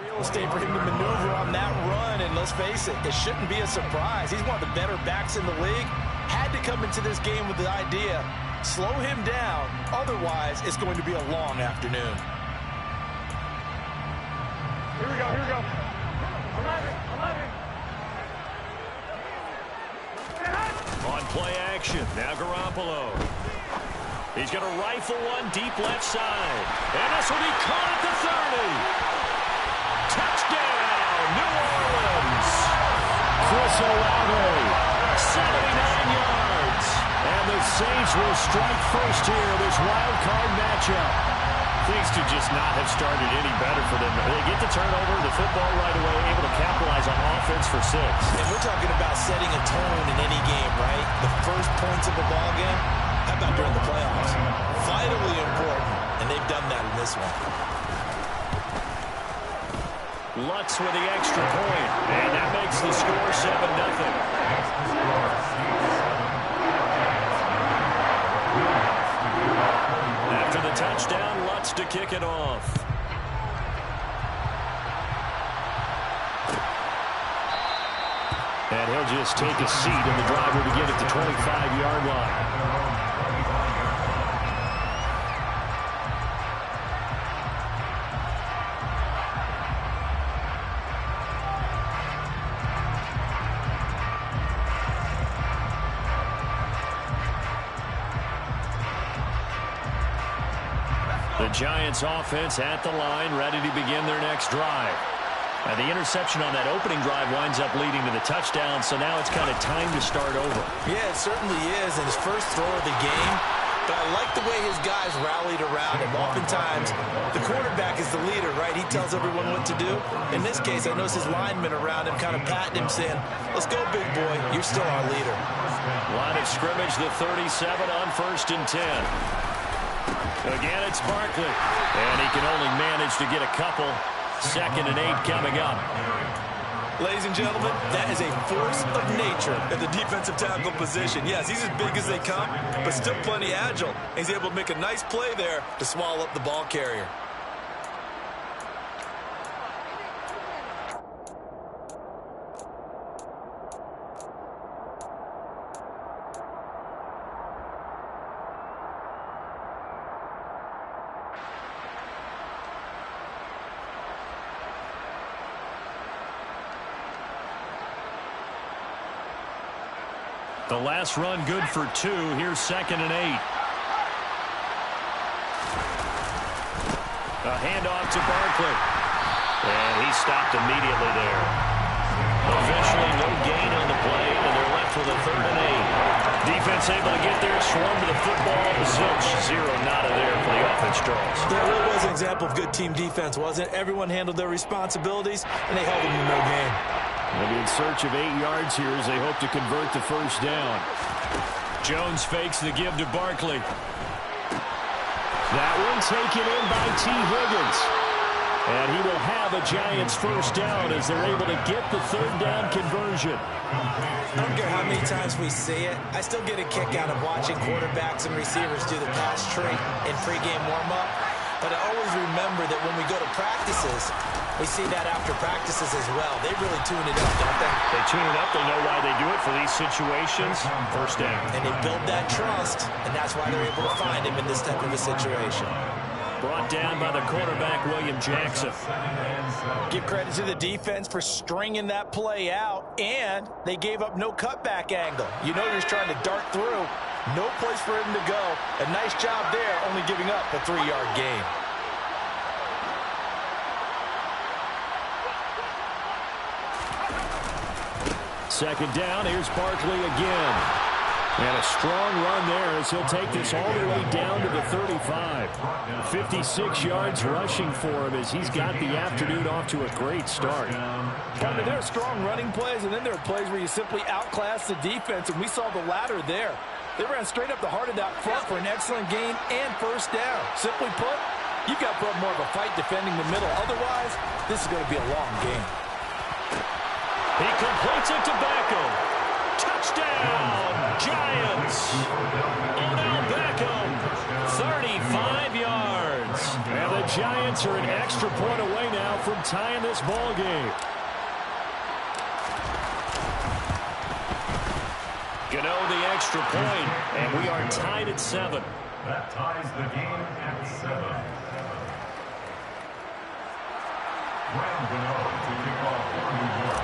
Real estate for him to maneuver on that run, and let's face it, it shouldn't be a surprise. He's one of the better backs in the league. Had to come into this game with the idea, slow him down, otherwise it's going to be a long afternoon. Here we go, here we go. 11. On play action, now Garoppolo. He's going to rifle one deep left side. And this will be caught at the 30. Touchdown, New Orleans. Chris Olave, 79 yards. And the Saints will strike first here in this wild card matchup. Things could just not have started any better for them. They get the turnover, the football right away, able to capitalize on offense for 6. And we're talking about setting a tone in any game, right? The first points of a ball game. How about during the playoffs? Vitally important, and they've done that in this one. Lutz with the extra point, and that makes the score 7-0. After the touchdown, Lutz to kick it off. And he'll just take a seat, and the drive will begin at the 25-yard line. The Giants offense at the line, ready to begin their next drive. The interception on that opening drive winds up leading to the touchdown, so now it's kind of time to start over. Yeah, it certainly is, and his first throw of the game. But I like the way his guys rallied around him. Oftentimes, the quarterback is the leader, right? He tells everyone what to do. In this case, I notice his linemen around him kind of patting him, saying, let's go, big boy. You're still our leader. Line of scrimmage, the 37 on 1st and 10. Again, it's Barkley. And he can only manage to get a couple. 2nd and 8 coming up. Ladies and gentlemen, that is a force of nature in the defensive tackle position. Yes, he's as big as they come, but still plenty agile. He's able to make a nice play there to swallow up the ball carrier. The last run good for 2. Here's 2nd and 8. A handoff to Barkley. And he stopped immediately there. Eventually no gain on the play, and they're left with a 3rd and 8. Defense able to get there, swarm to the football. Zilch, 0 nada there for the offense draws. That really was an example of good team defense, wasn't it? Everyone handled their responsibilities, and they held them to no gain. They'll be in search of 8 yards here as they hope to convert the first down. Jones fakes the give to Barkley. That one taken in by T. Higgins. And he will have a Giants first down as they're able to get the 3rd down conversion. I don't care how many times we see it. I still get a kick out of watching quarterbacks and receivers do the pass tree in pregame warm-up. But I always remember that when we go to practices, we see that after practices as well. They really tune it up, don't they? They tune it up. They know why they do it for these situations. First down. And they build that trust, and that's why they're able to find him in this type of a situation. Brought down by the quarterback, William Jackson. Give credit to the defense for stringing that play out, and they gave up no cutback angle. You know he was trying to dart through. No place for him to go. A nice job there, only giving up a 3-yard gain. Second down, here's Barkley again. And a strong run there as he'll take this all the way down to the 35. 56 yards rushing for him as he's got the afternoon off to a great start. I mean, there are strong running plays, and then there are plays where you simply outclass the defense, and we saw the latter there. They ran straight up the heart of that front for an excellent gain and first down. Simply put, you've got to put up more of a fight defending the middle. Otherwise, this is going to be a long game. He completes it to Beckham. Touchdown, Giants. Odell Beckham, 35 yards. And the Giants are an extra point away now from tying this ball game. Gano the extra point, and we are tied at 7. That ties the game at 7. Graham Gano to kick off for New York.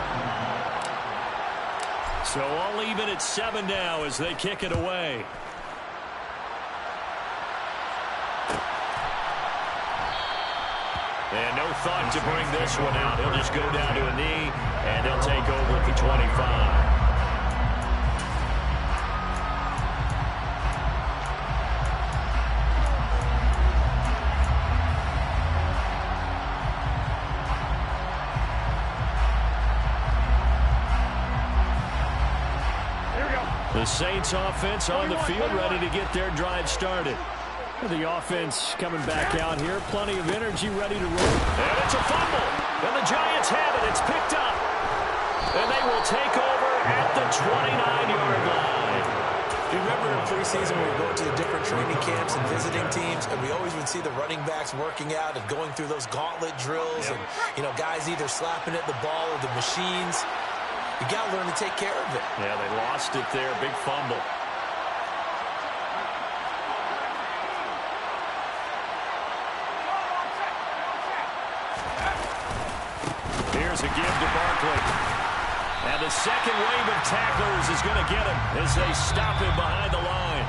So all even at 7 now as they kick it away. And no thought to bring this one out. He'll just go down to a knee, and they'll take over at the 25. The Saints offense on the field, ready to get their drive started. The offense coming back out here. Plenty of energy, ready to roll. And it's a fumble. And the Giants have it. It's picked up. And they will take over at the 29-yard line. You remember in preseason when we were going to the different training camps and visiting teams, and we always would see the running backs working out and going through those gauntlet drills, and, you know, guys either slapping at the ball or the machines. You got to learn to take care of it. Yeah, they lost it there. Big fumble. Here's a give to Barkley. And the second wave of tacklers is going to get him as they stop him behind the line.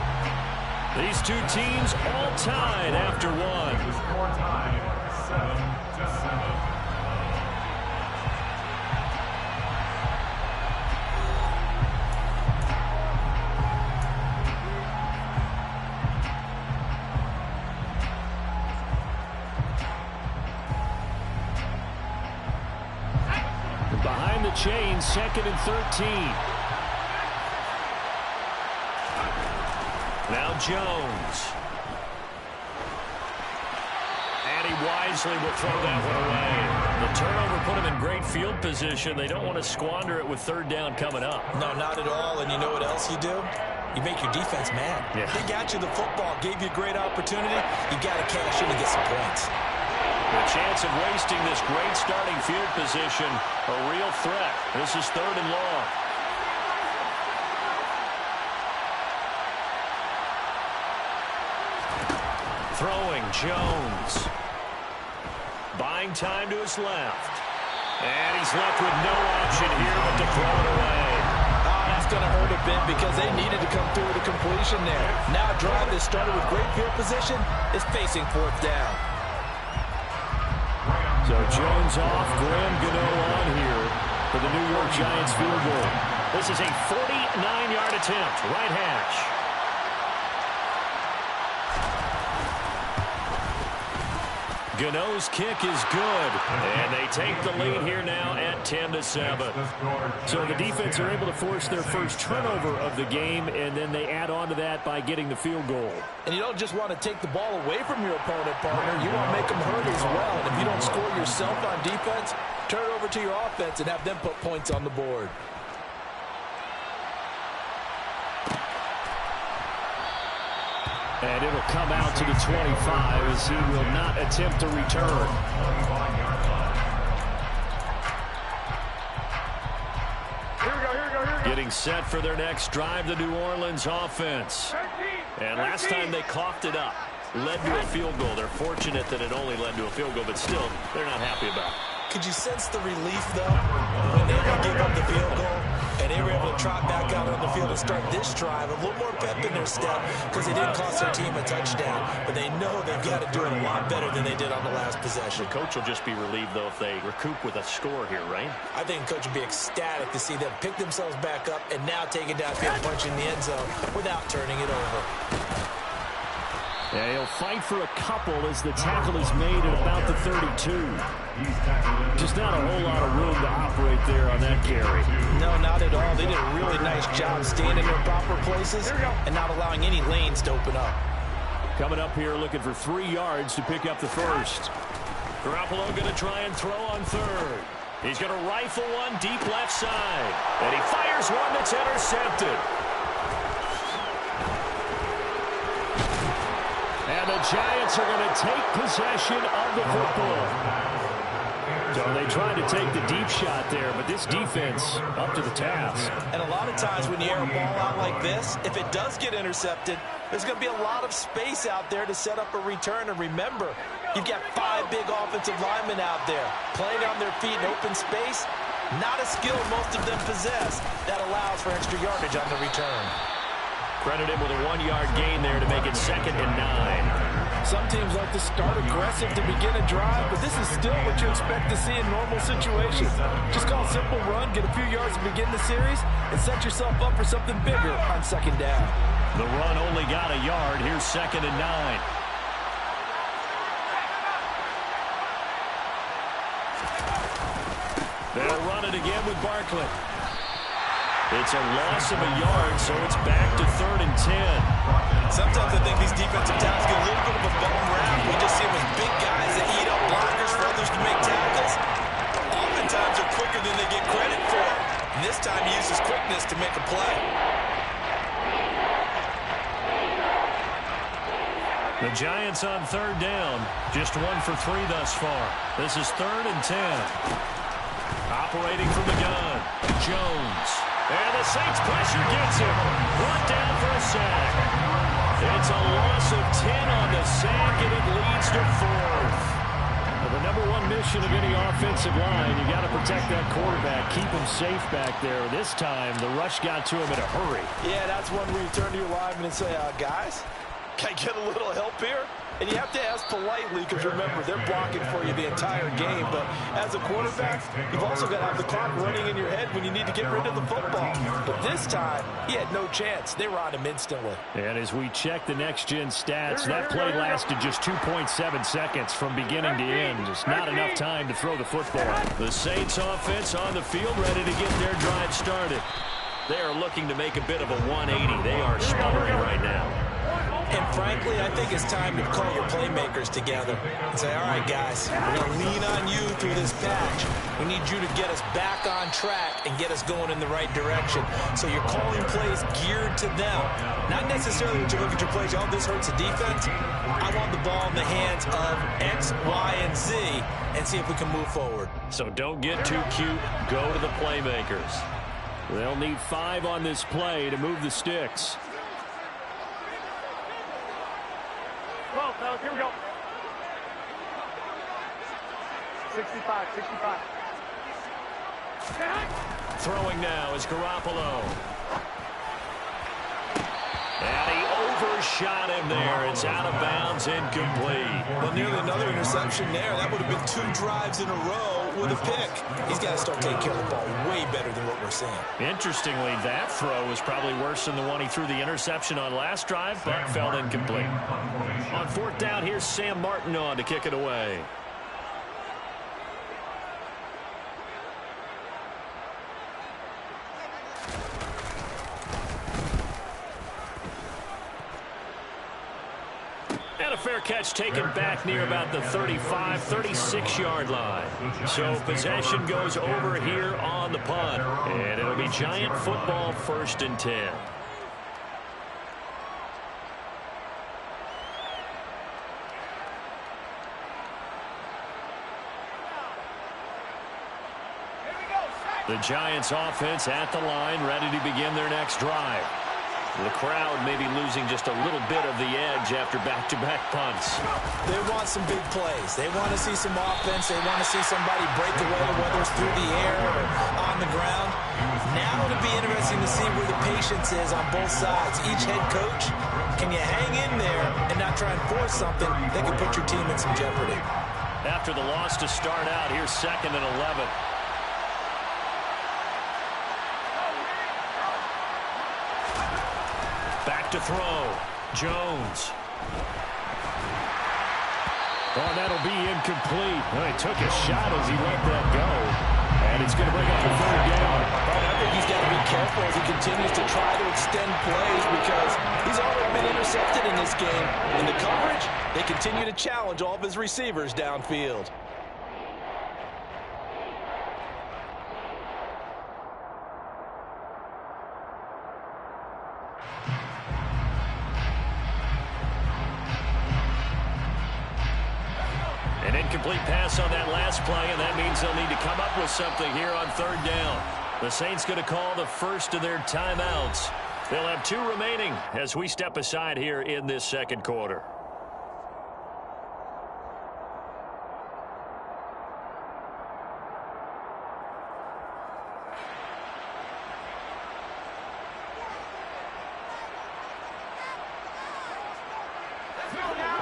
These two teams all tied after one. The score tied 7-7. Behind the chain, 2nd and 13. Now Jones. And he wisely will throw that one away. The turnover put him in great field position. They don't want to squander it with 3rd down coming up. No, not at all. And you know what else you do? You make your defense mad. Yeah. They got you the football, gave you a great opportunity. You got to cash in and get some points. The chance of wasting this great starting field position, a real threat. This is 3rd and long. Throwing Jones. Buying time to his left. And he's left with no option here but to throw it away. Oh, that's going to hurt a bit because they needed to come through with a completion there. Now a drive that started with great field position is facing 4th down. So Jones off, Graham Gano on here for the New York Giants field goal. This is a 49-yard attempt, right hash. Gano's kick is good, and they take the lead here now at 10-7. So the defense are able to force their first turnover of the game, and then they add on to that by getting the field goal. And you don't just want to take the ball away from your opponent, partner. You want to make them hurt as well. And if you don't score yourself on defense, turn it over to your offense and have them put points on the board. And it'll come out to the 25 as he will not attempt to return. Getting set for their next drive, the New Orleans offense. And last time they coughed it up, led to a field goal. They're fortunate that it only led to a field goal, but still, they're not happy about it. Could you sense the relief, though, when they were give up the field goal and they were able to trot back out on the field and start this drive? A little more pep in their step because they didn't cost their team a touchdown, but they know they've got to do it a lot better than they did on the last possession. The coach will just be relieved, though, if they recoup with a score here, right? I think the coach would be ecstatic to see them pick themselves back up and now take it downfield, punch in the end zone without turning it over. Yeah, he'll fight for a couple as the tackle is made at about the 32. Just not a whole lot of room to operate there on that carry. No, not at all. They did a really nice job staying in their proper places and not allowing any lanes to open up. Coming up here looking for 3 yards to pick up the first. Garoppolo going to try and throw on 3rd. He's going to rifle one deep left side. And he fires one that's intercepted. And the Giants are going to take possession of the football. So they tried to take the deep shot there, but this defense up to the task. And a lot of times when you air a ball out like this, if it does get intercepted, there's going to be a lot of space out there to set up a return. And remember, you've got 5 big offensive linemen out there playing on their feet in open space. Not a skill most of them possess that allows for extra yardage on the return. Credit him with a 1-yard gain there to make it 2nd and 9. Some teams like to start aggressive to begin a drive, but this is still what you expect to see in normal situations. Just call a simple run, get a few yards to begin the series, and set yourself up for something bigger on 2nd down. The run only got a yard. Here's 2nd and 9. They'll run it again with Barkley. It's a loss of a yard, so it's back to 3rd and 10. Sometimes I think these defensive tackles get a little bit of a bum rap. We just see them as big guys that eat up blockers for others to make tackles. Oftentimes they're quicker than they get credit for. And this time he uses quickness to make a play. The Giants on 3rd down. Just 1 for 3 thus far. This is 3rd and 10. Operating from the gun, Jones. And the Saints pressure gets him. Brought down for a sack. It's a loss of 10 on the sack, and it leads to 4th. Well, the number 1 mission of any offensive line, you got to protect that quarterback, keep him safe back there. This time, the rush got to him in a hurry. Yeah, that's one where you turn to your lineman and say, guys, can I get a little help here? And you have to ask politely because, remember, they're blocking for you the entire game. But as a quarterback, you've also got to have the clock running in your head when you need to get rid of the football. But this time, he had no chance. They were on him instantly. And as we check the next-gen stats, that play lasted just 2.7 seconds from beginning to end. Just not enough time to throw the football. The Saints offense on the field, ready to get their drive started. They are looking to make a bit of a 180. They are sputtering right now. And frankly, I think it's time to call your playmakers together and say, all right, guys, we're going to lean on you through this patch. We need you to get us back on track and get us going in the right direction. So you're calling plays geared to them. Not necessarily when you look at your plays, oh, this hurts the defense. I want the ball in the hands of X, Y, and Z and see if we can move forward. So don't get too cute. Go to the playmakers. They'll need 5 on this play to move the sticks. Come on, fellas, here we go. 65. Throwing now is Garoppolo. And he overshot him there. It's out of bounds, incomplete. Well, nearly another interception there. That would have been 2 drives in a row with a pick. He's got to start taking care of the ball way better than what we're seeing. Interestingly, that throw was probably worse than the one he threw the interception on last drive, but fell incomplete. On 4th down, here's Sam Martin on to kick it away. And a fair catch taken back near about the 35, 36-yard line. So possession goes over here on the punt. And it'll be Giant football, 1st and 10. The Giants offense at the line, ready to begin their next drive. The crowd may be losing just a little bit of the edge after back-to-back punts. They want some big plays. They want to see some offense. They want to see somebody break away, whether it's through the air or on the ground. Now it'll be interesting to see where the patience is on both sides. Each head coach, can you hang in there and not try and force something that could put your team in some jeopardy? After the loss to start out, here's 2nd and 11. Back to throw. Jones. Oh, that'll be incomplete. Well, he took a shot as he let that go. And it's going to bring up a 3rd down. And I think he's got to be careful as he continues to try to extend plays because he's already been intercepted in this game. In the coverage, they continue to challenge all of his receivers downfield. Incomplete pass on that last play, and that means they'll need to come up with something here on third down. The Saints going to call the first of their timeouts. They'll have 2 remaining as we step aside here in this second quarter.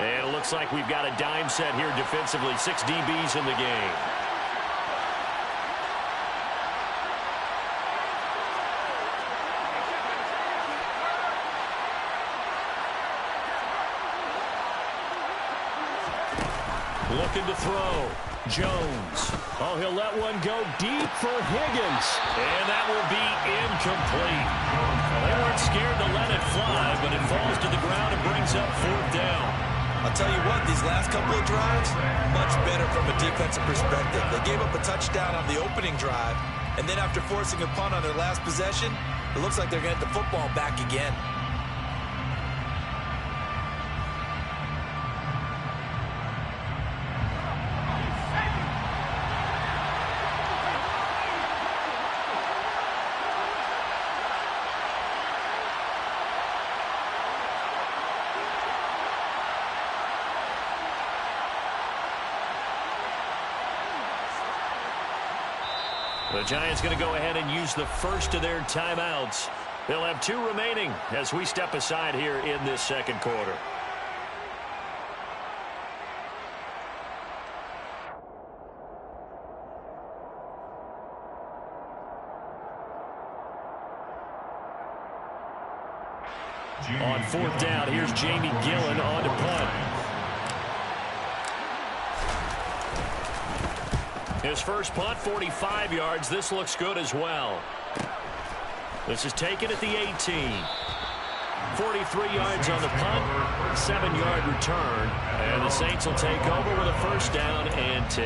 And it looks like we've got a dime set here defensively. 6 DBs in the game. Looking to throw. Jones. Oh, he'll let one go deep for Higgins. And that will be incomplete. Well, they weren't scared to let it fly, but it falls to the ground and brings up 4th down. I'll tell you what, these last couple of drives, much better from a defensive perspective. They gave up a touchdown on the opening drive, and then after forcing a punt on their last possession, it looks like they're going to get the football back again. The Giants going to go ahead and use the first of their timeouts. They'll have 2 remaining as we step aside here in this second quarter. On 4th down, here's Jamie Gillen on to punt. His first punt, 45 yards. This looks good as well. This is taken at the 18. 43 yards on the punt, 7-yard return. And the Saints will take over with a first down and 10.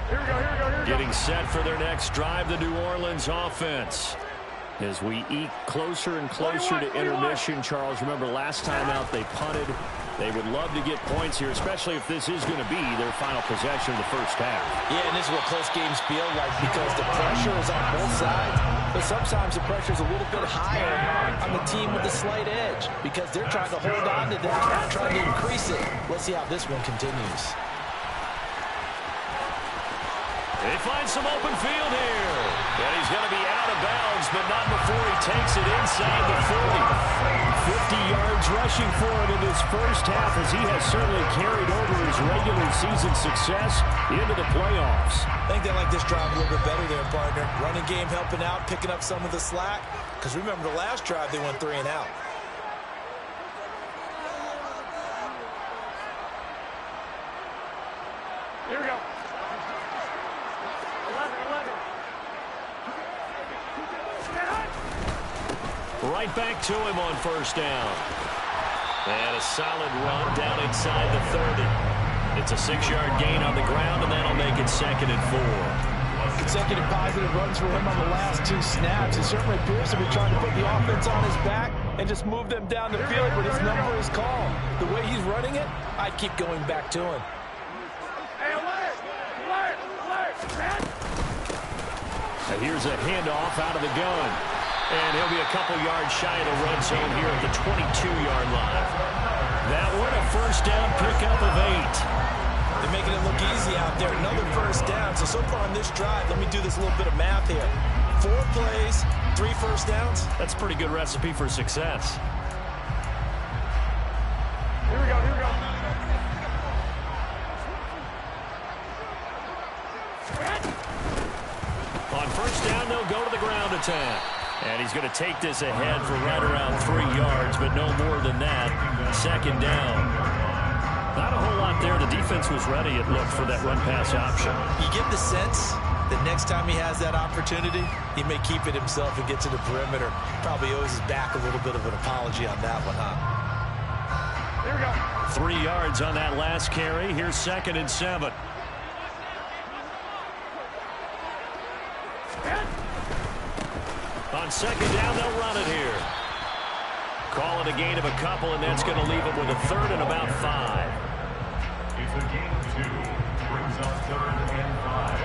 Here we go. Getting set for their next drive, the New Orleans offense. As we eke closer and closer to intermission, Charles, remember last time out they punted. They would love to get points here, especially if this is going to be their final possession of the first half. Yeah, and this is what close games feel like because the pressure is on both sides, but sometimes the pressure is a little bit higher on the team with the slight edge because they're trying to hold on to that, not trying to increase it. Let's see how this one continues. They find some open field here. And he's going to be out of bounds, but not before he takes it inside the 40. 50 yards rushing for him in this first half as he has certainly carried over his regular season success into the playoffs. I think they like this drive a little bit better there, partner. Running game helping out, picking up some of the slack. Because remember the last drive, they went 3 and out. Here we go. 11. Right back to him on first down. And a solid run down inside the 30. It's a 6-yard gain on the ground, and that'll make it 2nd and 4. Consecutive positive runs for him on the last 2 snaps. It certainly appears to be trying to put the offense on his back and just move them down the field, but his number is called. The way he's running it, I'd keep going back to him. Hey, alert! And here's a handoff out of the gun. And he'll be a couple yards shy of the red zone here at the 22-yard line. That one a first down pickup of 8. They're making it look easy out there. Another first down. So far on this drive, let me do this little bit of math here. 4 plays, 3 first downs. That's a pretty good recipe for success. Here we go. On first down, they'll go to the ground attack. And he's going to take this ahead for right around 3 yards, but no more than that. 2nd down. Not a whole lot there. The defense was ready, it looked, for that run-pass option. You get the sense that next time he has that opportunity, he may keep it himself and get to the perimeter. Probably owes his back a little bit of an apology on that one, huh? Here we go. 3 yards on that last carry. Here's 2nd and 7. On second down, they'll run it here. Call it a gain of a couple, and that's going to leave them with a third and about 5. It's a gain of 2. Brings up 3rd and 5.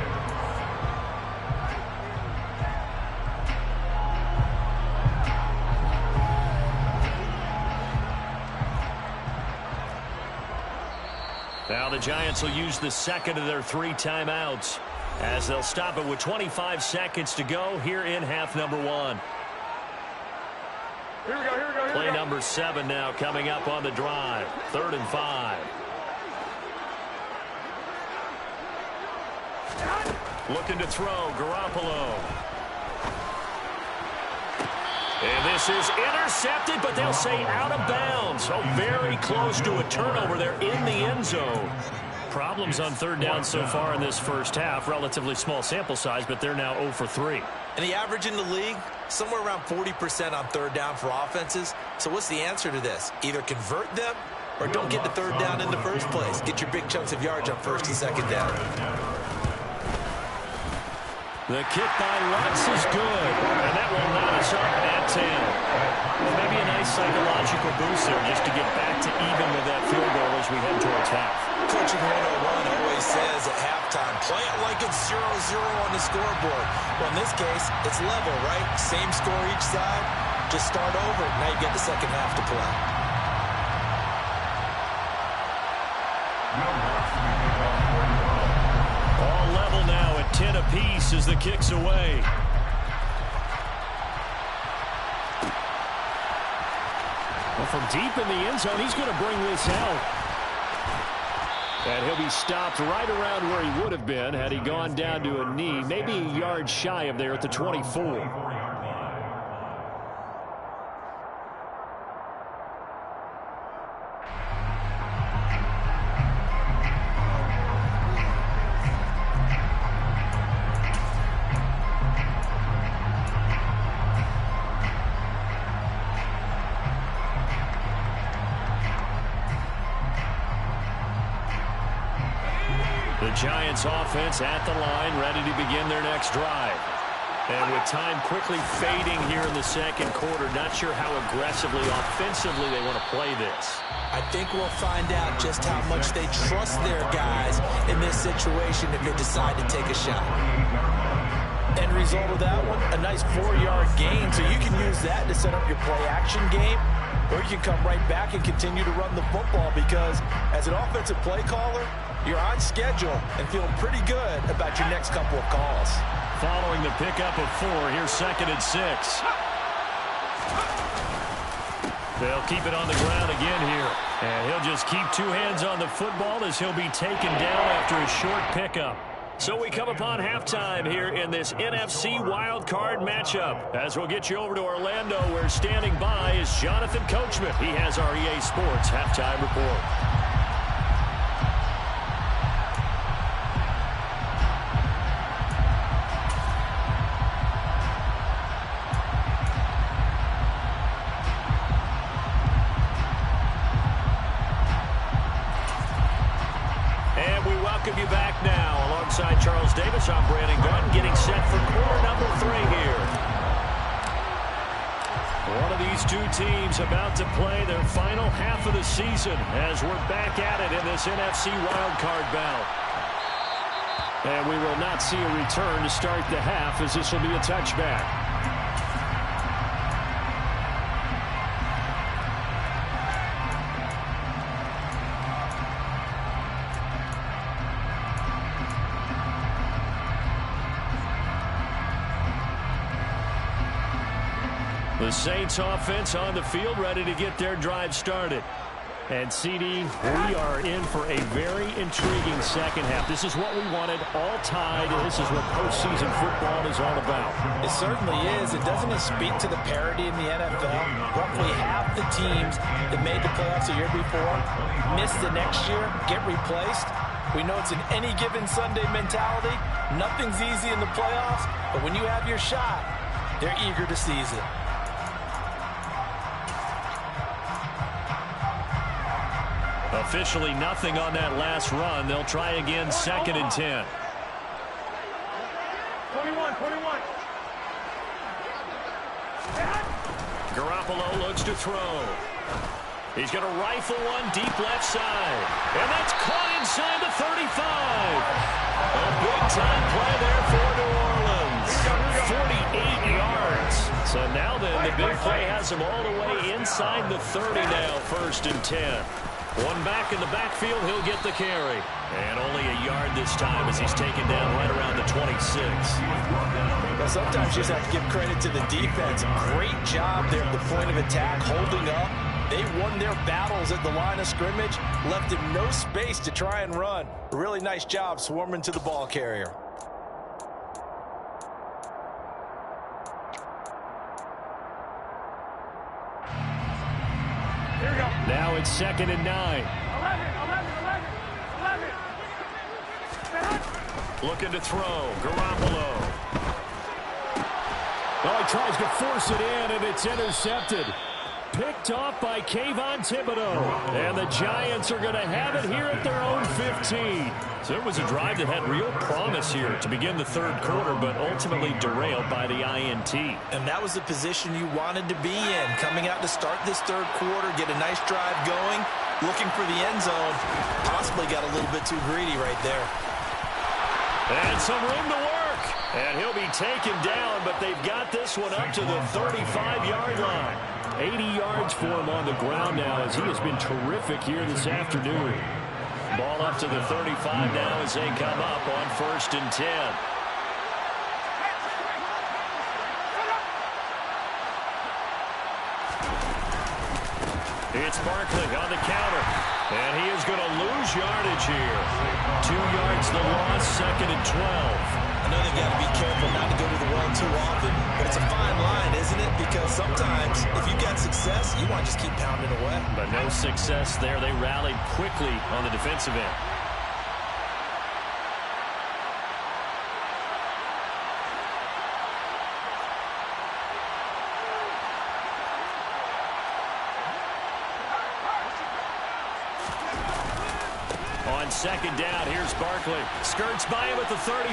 Now the Giants will use the second of their 3 timeouts as they'll stop it with 25 seconds to go here in half number 1. Here we go, here we go, here we go. Play number 7 now coming up on the drive. 3rd and 5. Looking to throw, Garoppolo. And this is intercepted, but they'll say out of bounds. Oh, very close to a turnover there in the end zone. Problems on 3rd down so far in this first half. Relatively small sample size, but they're now 0 for 3. And the average in the league, somewhere around 40% on 3rd down for offenses. So what's the answer to this? Either convert them or don't get to 3rd down in the first place. Get your big chunks of yards on 1st and 2nd down. The kick by Lutz is good, and that will knot us up at 10. Maybe a nice psychological boost there just to get back to even with that field goal as we head towards half. Coaching 101 always says at halftime, play it like it's 0-0 on the scoreboard. Well, in this case, it's level, right? Same score each side. Just start over. Now you get the second half to play. All level now at 10 apiece as the kick's away. Well, from deep in the end zone, he's going to bring this out. And he'll be stopped right around where he would have been had he gone down to a knee, maybe a yard shy of there at the 24. Giants offense at the line, ready to begin their next drive. And with time quickly fading here in the second quarter, not sure how aggressively, offensively they want to play this. I think we'll find out just how much they trust their guys in this situation if they decide to take a shot. End result of that one, a nice 4-yard gain, so you can use that to set up your play-action game, or you can come right back and continue to run the football because as an offensive play caller, you're on schedule and feeling pretty good about your next couple of calls. Following the pickup of 4, here's 2nd and 6. They'll keep it on the ground again here. And he'll just keep 2 hands on the football as he'll be taken down after a short pickup. So we come upon halftime here in this NFC wildcard matchup. As we'll get you over to Orlando, where standing by is Jonathan Coachman. He has our EA Sports halftime report. Welcome you back now. Alongside Charles Davis, I'm Brandon Gunn, getting set for quarter number 3 here. One of these 2 teams about to play their final half of the season as we're back at it in this NFC wildcard bout. And we will not see a return to start the half as this will be a touchback. The Saints offense on the field, ready to get their drive started. And CD, we are in for a very intriguing second half. This is what we wanted, all tied, and this is what postseason football is all about. It certainly is. It doesn't speak to the parity in the NFL. Roughly half the teams that made the playoffs the year before miss the next year, get replaced. We know it's an any given Sunday mentality. Nothing's easy in the playoffs, but when you have your shot, they're eager to seize it. Officially nothing on that last run. They'll try again, 2nd and 10. 21. Garoppolo looks to throw. He's going to rifle one deep left side. And that's caught inside the 35. A big-time play there for New Orleans. 48 yards. So now then, the big play has him all the way inside the 30 now, 1st and 10. One back in the backfield, he'll get the carry. And only a yard this time as he's taken down right around the 26. Well, sometimes you just have to give credit to the defense. Great job there at the point of attack, holding up. They won their battles at the line of scrimmage, left him no space to try and run. A really nice job swarming to the ball carrier. Here we go. Now it's 2nd and 9. 11. Looking to throw. Garoppolo. Well, he tries to force it in, and it's intercepted. Picked off by Kayvon Thibodeau. And the Giants are going to have it here at their own 15. So it was a drive that had real promise here to begin the 3rd quarter, but ultimately derailed by the INT. And that was the position you wanted to be in. Coming out to start this 3rd quarter, get a nice drive going, looking for the end zone. Possibly got a little bit too greedy right there. And some room to work. And he'll be taken down, but they've got this one up to the 35-yard line. 80 yards for him on the ground now as he has been terrific here this afternoon. Ball up to the 35 now as they come up on 1st and 10. It's Barkley on the counter. And he is going to lose yardage here. 2 yards the loss, 2nd and 12. I know they've got to be careful not to go to the well too often, but it's a fine line, isn't it? Because sometimes if you've got success, you want to just keep pounding away. But no success there. They rallied quickly on the defensive end. On 2nd down, here's Barkley. Skirts by him at the 35.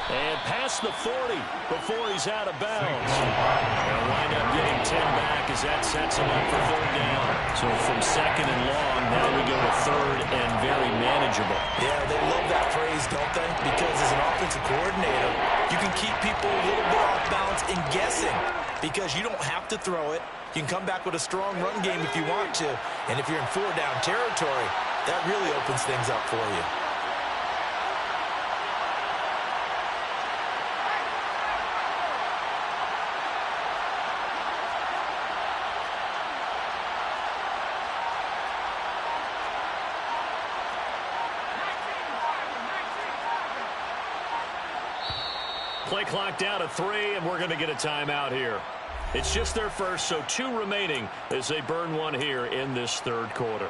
And past the 40 before he's out of bounds. They'll wind up getting 10 back as that sets him up for 3rd down. So from 2nd and long, now we go to 3rd and very manageable. Yeah, they love that phrase, don't they? Because as an offensive coordinator, you can keep people a little bit off balance and guessing. Because you don't have to throw it. You can come back with a strong run game if you want to. And if you're in 4-down territory, that really opens things up for you. Play clock down to 3, and we're going to get a timeout here. It's just their first, so 2 remaining as they burn one here in this 3rd quarter.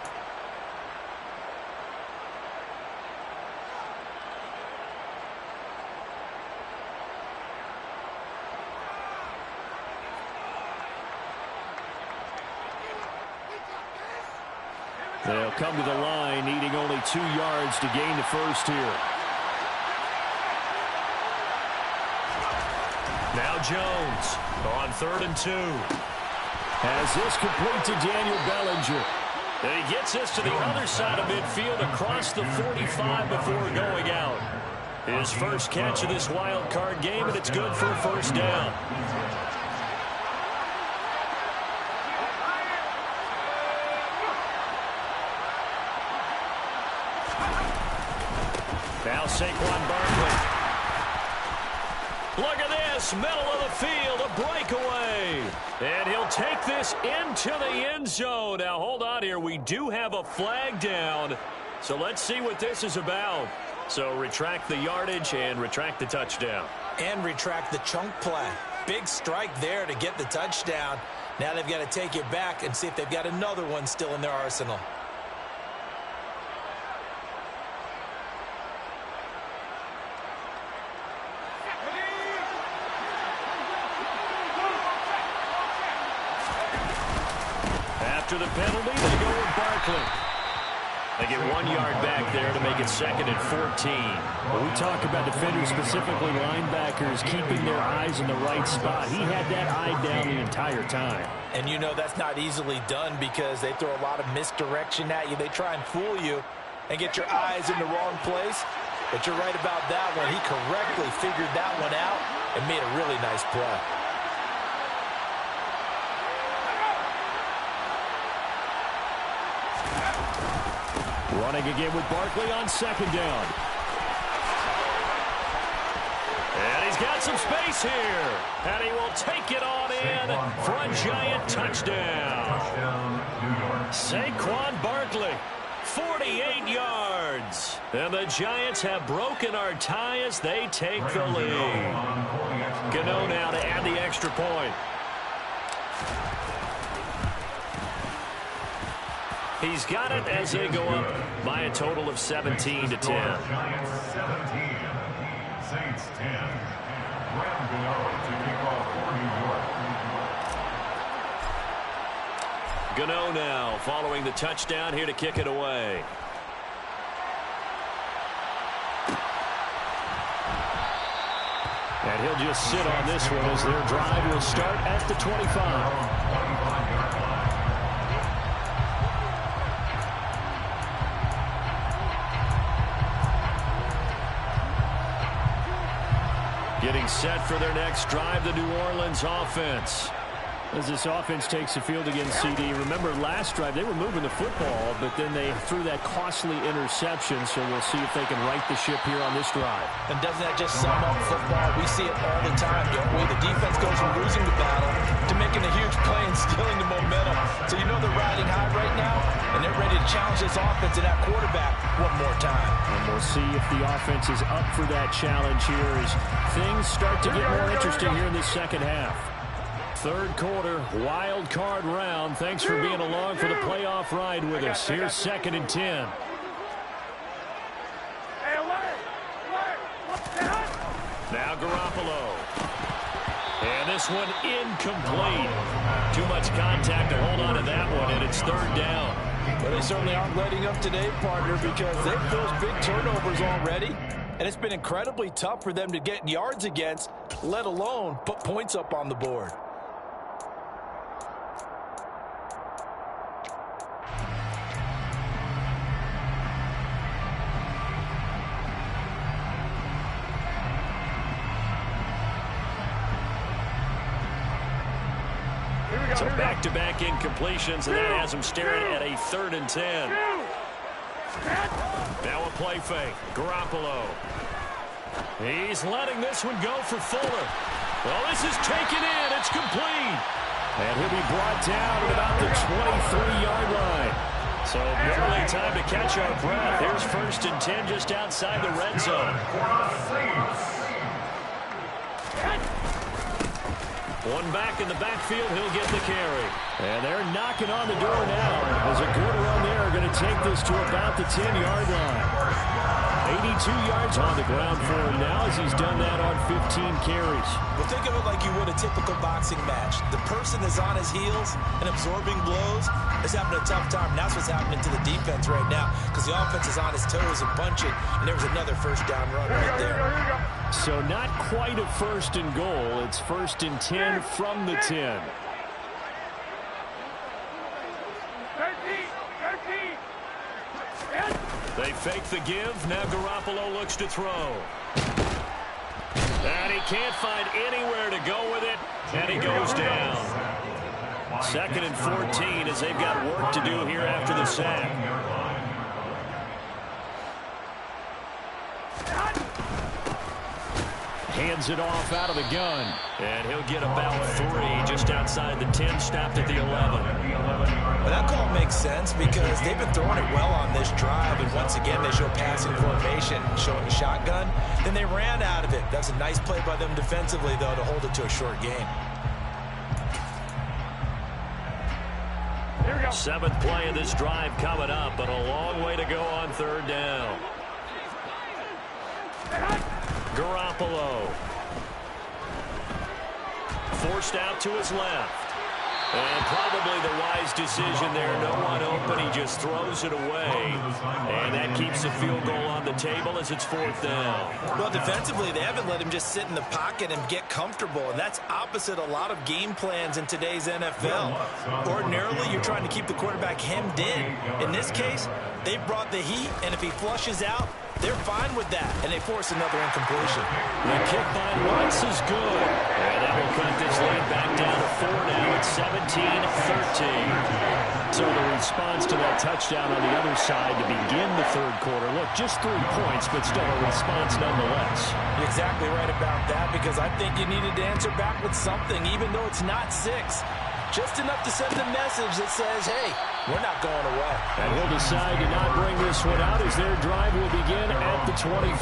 They'll come to the line, needing only 2 yards to gain the first here. Now Jones on 3rd and 2. Has this complete to Daniel Bellinger. And he gets this to the other side of midfield across the 45 before going out. His first catch of this wild card game, and it's good for a 1st down. Now Saquon Barkley. Look at this, middle of the field, a breakaway. And he'll take this into the end zone. Now, hold on here. We do have a flag down. So let's see what this is about. So retract the yardage and retract the touchdown. And retract the chunk play. Big strike there to get the touchdown. Now they've got to take it back and see if they've got another one still in their arsenal. After the penalty, they go with Barkley. They get 1 yard back there to make it 2nd and 14. When we talk about defenders, specifically linebackers, keeping their eyes in the right spot. He had that eye down the entire time. And you know that's not easily done because they throw a lot of misdirection at you. They try and fool you and get your eyes in the wrong place. But you're right about that one. He correctly figured that one out and made a really nice play. Running again with Barkley on 2nd down. And he's got some space here. And he will take it on in for a Giant touchdown. Saquon Barkley, 48 yards. And the Giants have broken our tie as they take the lead. Gano now to add the extra point. He's got it as they go up by a total of 17 to 10. Giants 17, Saints 10. Graham Gano to kick off for New York. Gano now following the touchdown here to kick it away. And he'll just sit on this one as their drive will start at the 25. Getting set for their next drive, the New Orleans offense. As this offense takes the field against CD, remember last drive they were moving the football, but then they threw that costly interception, so we'll see if they can right the ship here on this drive. And doesn't that just sum up football? We see it all the time, don't we? The defense goes from losing the battle to making a huge play and stealing the momentum. So you know they're riding high right now, and they're ready to challenge this offense and that quarterback one more time. And we'll see if the offense is up for that challenge here as things start to get more interesting here in this second half. Third quarter, wild card round. Thanks for being along for the playoff ride with us. Here's 2nd and 10. Now Garoppolo. And this one incomplete. Too much contact to hold on to that one, and it's 3rd down. Well, they certainly aren't letting up today, partner, because they've those big turnovers already. And it's been incredibly tough for them to get yards against, let alone put points up on the board. So back-to-back incompletions, and that has him staring at a 3rd and 10. Now a play fake. Garoppolo. He's letting this one go for Fuller. Well, this is taken in. It's complete. And he'll be brought down at about the 23-yard line. So barely time to catch our breath. Here's 1st and 10 just outside the red zone. One back in the backfield, he'll get the carry. And they're knocking on the door now as a good run there are going to take this to about the 10-yard line. 82 yards on the ground for him now as he's done that on 15 carries. Well, think of it like you would a typical boxing match. The person is on his heels and absorbing blows is having a tough time. And that's what's happening to the defense right now because the offense is on his toes and punching. And there was another 1st down run right there. So not quite a 1st and goal. It's 1st and 10 from the 10. 13. They fake the give. Now Garoppolo looks to throw. And he can't find anywhere to go with it. And he goes down. 2nd and 14 as they've got work to do here after the sack. Hands it off out of the gun. And he'll get about 3 just outside the 10, stopped at the 11. Well, that call makes sense because they've been throwing it well on this drive, and once again they show passing formation, showing the shotgun. Then they ran out of it. That's a nice play by them defensively, though, to hold it to a short game. 7th play of this drive coming up, but a long way to go on 3rd down. Garoppolo. Forced out to his left. And probably the wise decision there. No one open. He just throws it away. And that keeps the field goal on the table as it's 4th down. Well, defensively, they haven't let him just sit in the pocket and get comfortable. And that's opposite a lot of game plans in today's NFL. Ordinarily, you're trying to keep the quarterback hemmed in. In this case, they brought the heat, and if he flushes out, they're fine with that, and they force another incompletion. The kick by Wentz is good. And that will cut this lead back down to 4 now. It's 17-13. So the response to that touchdown on the other side to begin the 3rd quarter. Look, just 3 points, but still a response nonetheless. You're exactly right about that, because I think you needed to answer back with something, even though it's not 6. Just enough to send a message that says, hey, we're not going away. And he'll decide to not bring this one out as their drive will begin at the 25.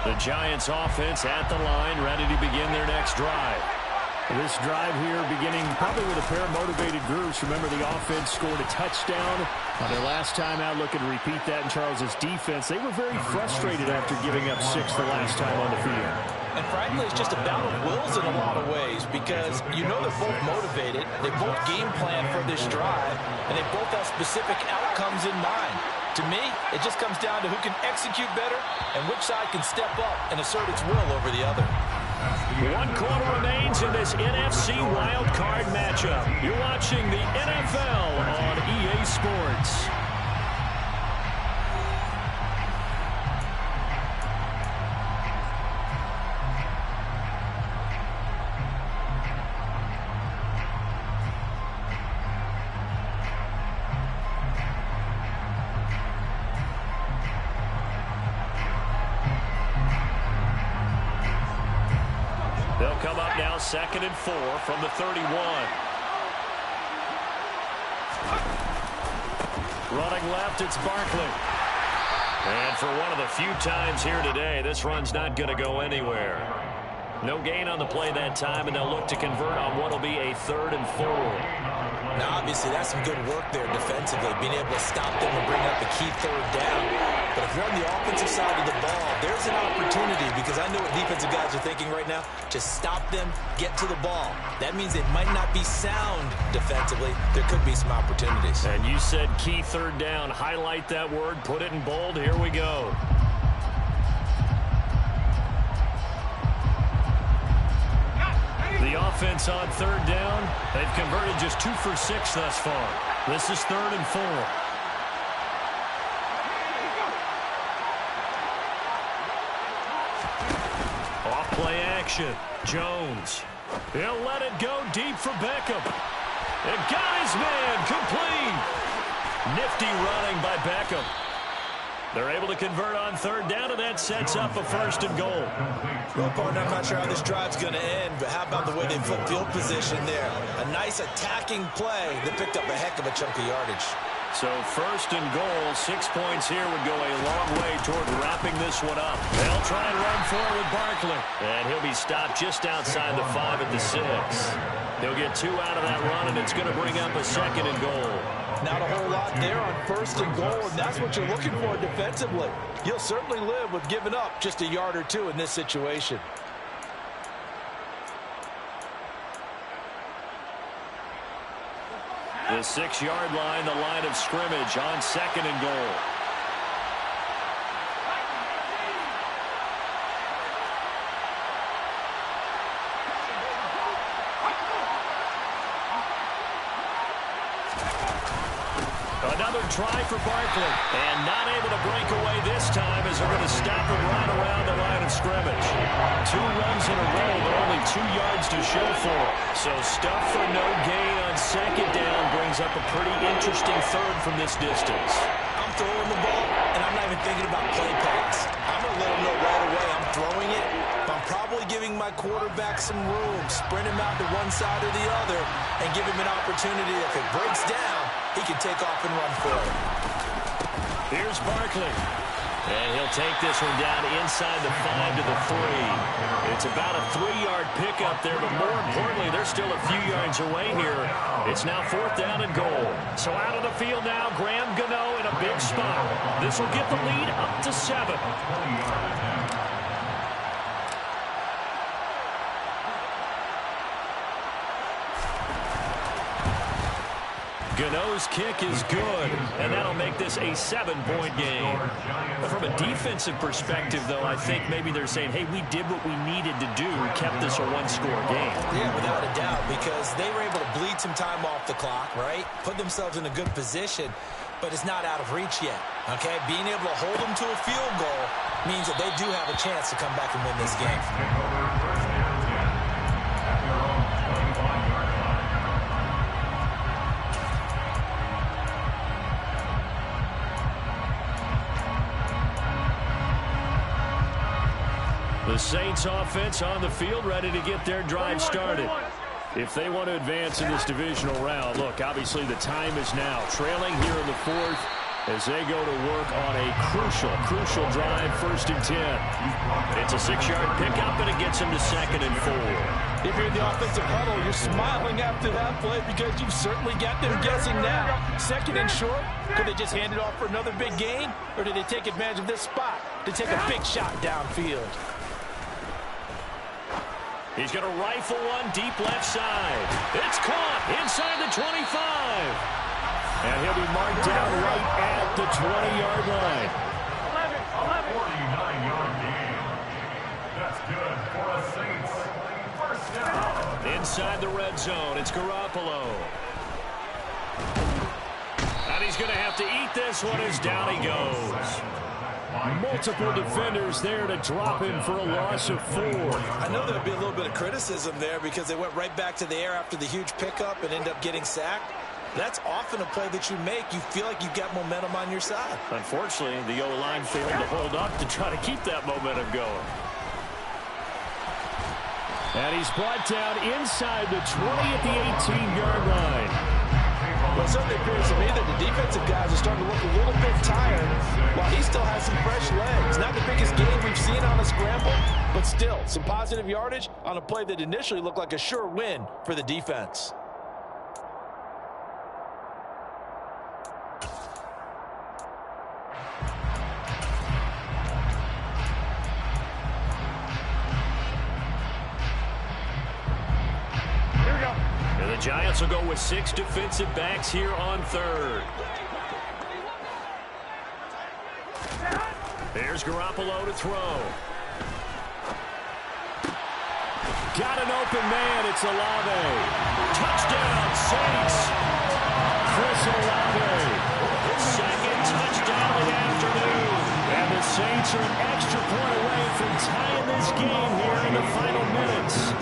The Giants offense at the line, ready to begin their next drive. This drive here beginning probably with a pair of motivated groups. Remember, the offense scored a touchdown on their last time out. Looking to repeat that in Charles's defense. They were very frustrated after giving up 6 the last time on the field. And frankly, it's just a battle of wills in a lot of ways, because you know they're both motivated. They both game plan for this drive, and they both have specific outcomes in mind. To me, it just comes down to who can execute better and which side can step up and assert its will over the other. 1 quarter remains in this NFC wild card matchup. You're watching the NFL on EA Sports. They'll come up now 2nd and 4 from the 31. Running left, it's Barkley. And for one of the few times here today, this run's not going to go anywhere. No gain on the play that time, and they'll look to convert on what will be a 3rd and 4. Now, obviously, that's some good work there defensively, being able to stop them and bring up a key 3rd down. But if you're on the offensive side of the ball, there's an opportunity, because I know what defensive guys are thinking right now. Just stop them, get to the ball. That means it might not be sound defensively. There could be some opportunities. And you said key 3rd down. Highlight that word, put it in bold. Here we go. The offense on 3rd down, they've converted just 2 for 6 thus far. This is 3rd and 4. Off play action. Jones. He'll let it go deep for Beckham. And got his man complete. Nifty running by Beckham. They're able to convert on 3rd down, and that sets up a 1st and goal. Well, partner, I'm not sure how this drive's going to end, but how about the way they flip field position there? A nice attacking play that picked up a heck of a chunk of yardage. So 1st and goal, 6 points here would go a long way toward wrapping this one up. They'll try and run forward with Barkley. And he'll be stopped just outside the 5 at the 6. They'll get 2 out of that run, and it's going to bring up a 2nd and goal. Not a whole lot there on 1st and goal, and that's what you're looking for defensively. You'll certainly live with giving up just a yard or 2 in this situation. The 6-yard line, the line of scrimmage on 2nd and goal. Another try for Barkley, and not able to break away this time as they're going to stop him right around the line of scrimmage. 2 runs in a row, but only 2 yards to show for it. So stuff for no gain on 2nd down brings up a pretty interesting 3rd from this distance. I'm throwing the ball, and I'm not even thinking about play pass. I'm going to let him know right away I'm throwing it, but I'm probably giving my quarterback some room, sprint him out to one side or the other, and give him an opportunity. If it breaks down, he can take off and run for it. Here's Barkley. And he'll take this one down inside the 5 to the 3. It's about a 3-yard pickup there, but more importantly, they're still a few yards away here. It's now 4th down and goal. So out of the field now, Graham Gano in a big spot. This will get the lead up to 7. Gano's kick is good, and that'll make this a 7-point game. But from a defensive perspective, though, I think maybe they're saying, hey, we did what we needed to do, kept this a one-score game. Yeah, without a doubt, because they were able to bleed some time off the clock, right? Put themselves in a good position, but it's not out of reach yet, okay? Being able to hold them to a field goal means that they do have a chance to come back and win this game. The Saints offense on the field, ready to get their drive started. If they want to advance in this divisional round, look, obviously the time is now. Trailing here in the 4th as they go to work on a crucial drive, 1st and 10. It's a 6-yard pickup, and it gets them to 2nd and 4. If you're in the offensive huddle, you're smiling after that play because you've certainly got them guessing now. 2nd and short, could they just hand it off for another big gain? Or did they take advantage of this spot to take a big shot downfield? He's going to rifle one deep left side. It's caught inside the 25. And he'll be marked down right at the 20-yard line. 49-yard game. That's good for the Saints. 1st down. Inside the red zone, it's Garoppolo. And he's going to have to eat this one as down he goes. Multiple defenders there to drop him for a loss of 4. I know there'll be a little bit of criticism there because they went right back to the air after the huge pickup and end up getting sacked. That's often a play that you make. You feel like you've got momentum on your side. Unfortunately, the O-line failed to hold up to try to keep that momentum going. And he's brought down inside the 20 at the 18-yard line. Well, it certainly appears to me that the defensive guys are starting to look a little bit tired while he still has some fresh legs. Not the biggest game we've seen on a scramble, but still some positive yardage on a play that initially looked like a sure win for the defense. The Giants will go with 6 defensive backs here on 3rd. There's Garoppolo to throw. Got an open man. It's Olave. Touchdown, Saints. Chris Olave. His 2nd touchdown of the afternoon. And the Saints are an extra point away from tying this game here in the final minutes.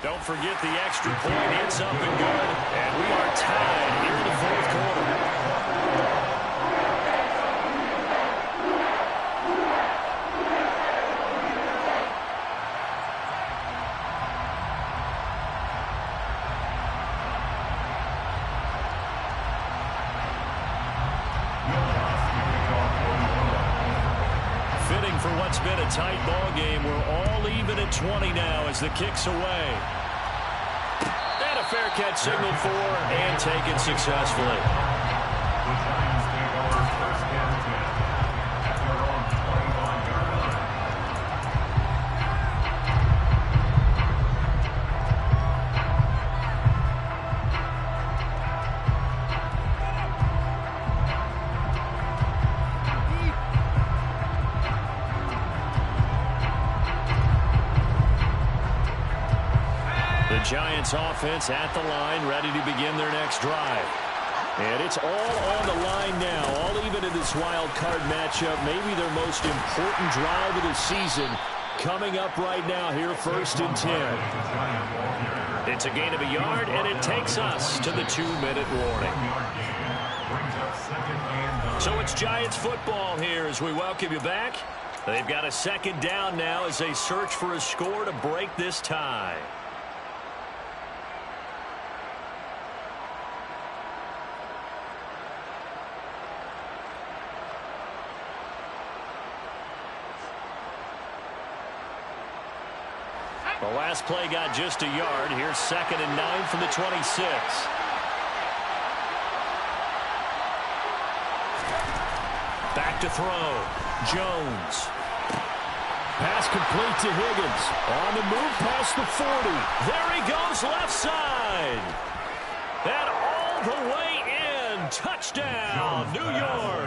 Don't forget the extra point. It's up and good. And we are tied here in the 4th quarter. Fitting for what's been a tight ball game. We're all even at 20 now as the kick's away. And a fair catch signaled for and taken successfully. The Giants take over 1st and 10 at their own 25-yard line. The Giants offense at the line, ready to begin their next drive. And it's all on the line now, all even in this wild card matchup. Maybe their most important drive of the season coming up right now here, 1st and 10. It's a gain of a yard, and it takes us to the 2-minute warning. So it's Giants football here as we welcome you back. They've got a 2nd down now as they search for a score to break this tie. The last play got just a yard. Here's 2nd and 9 from the 26. Back to throw. Jones. Pass complete to Higgins. On the move past the 40. There he goes left side. And all the way in. Touchdown, New York.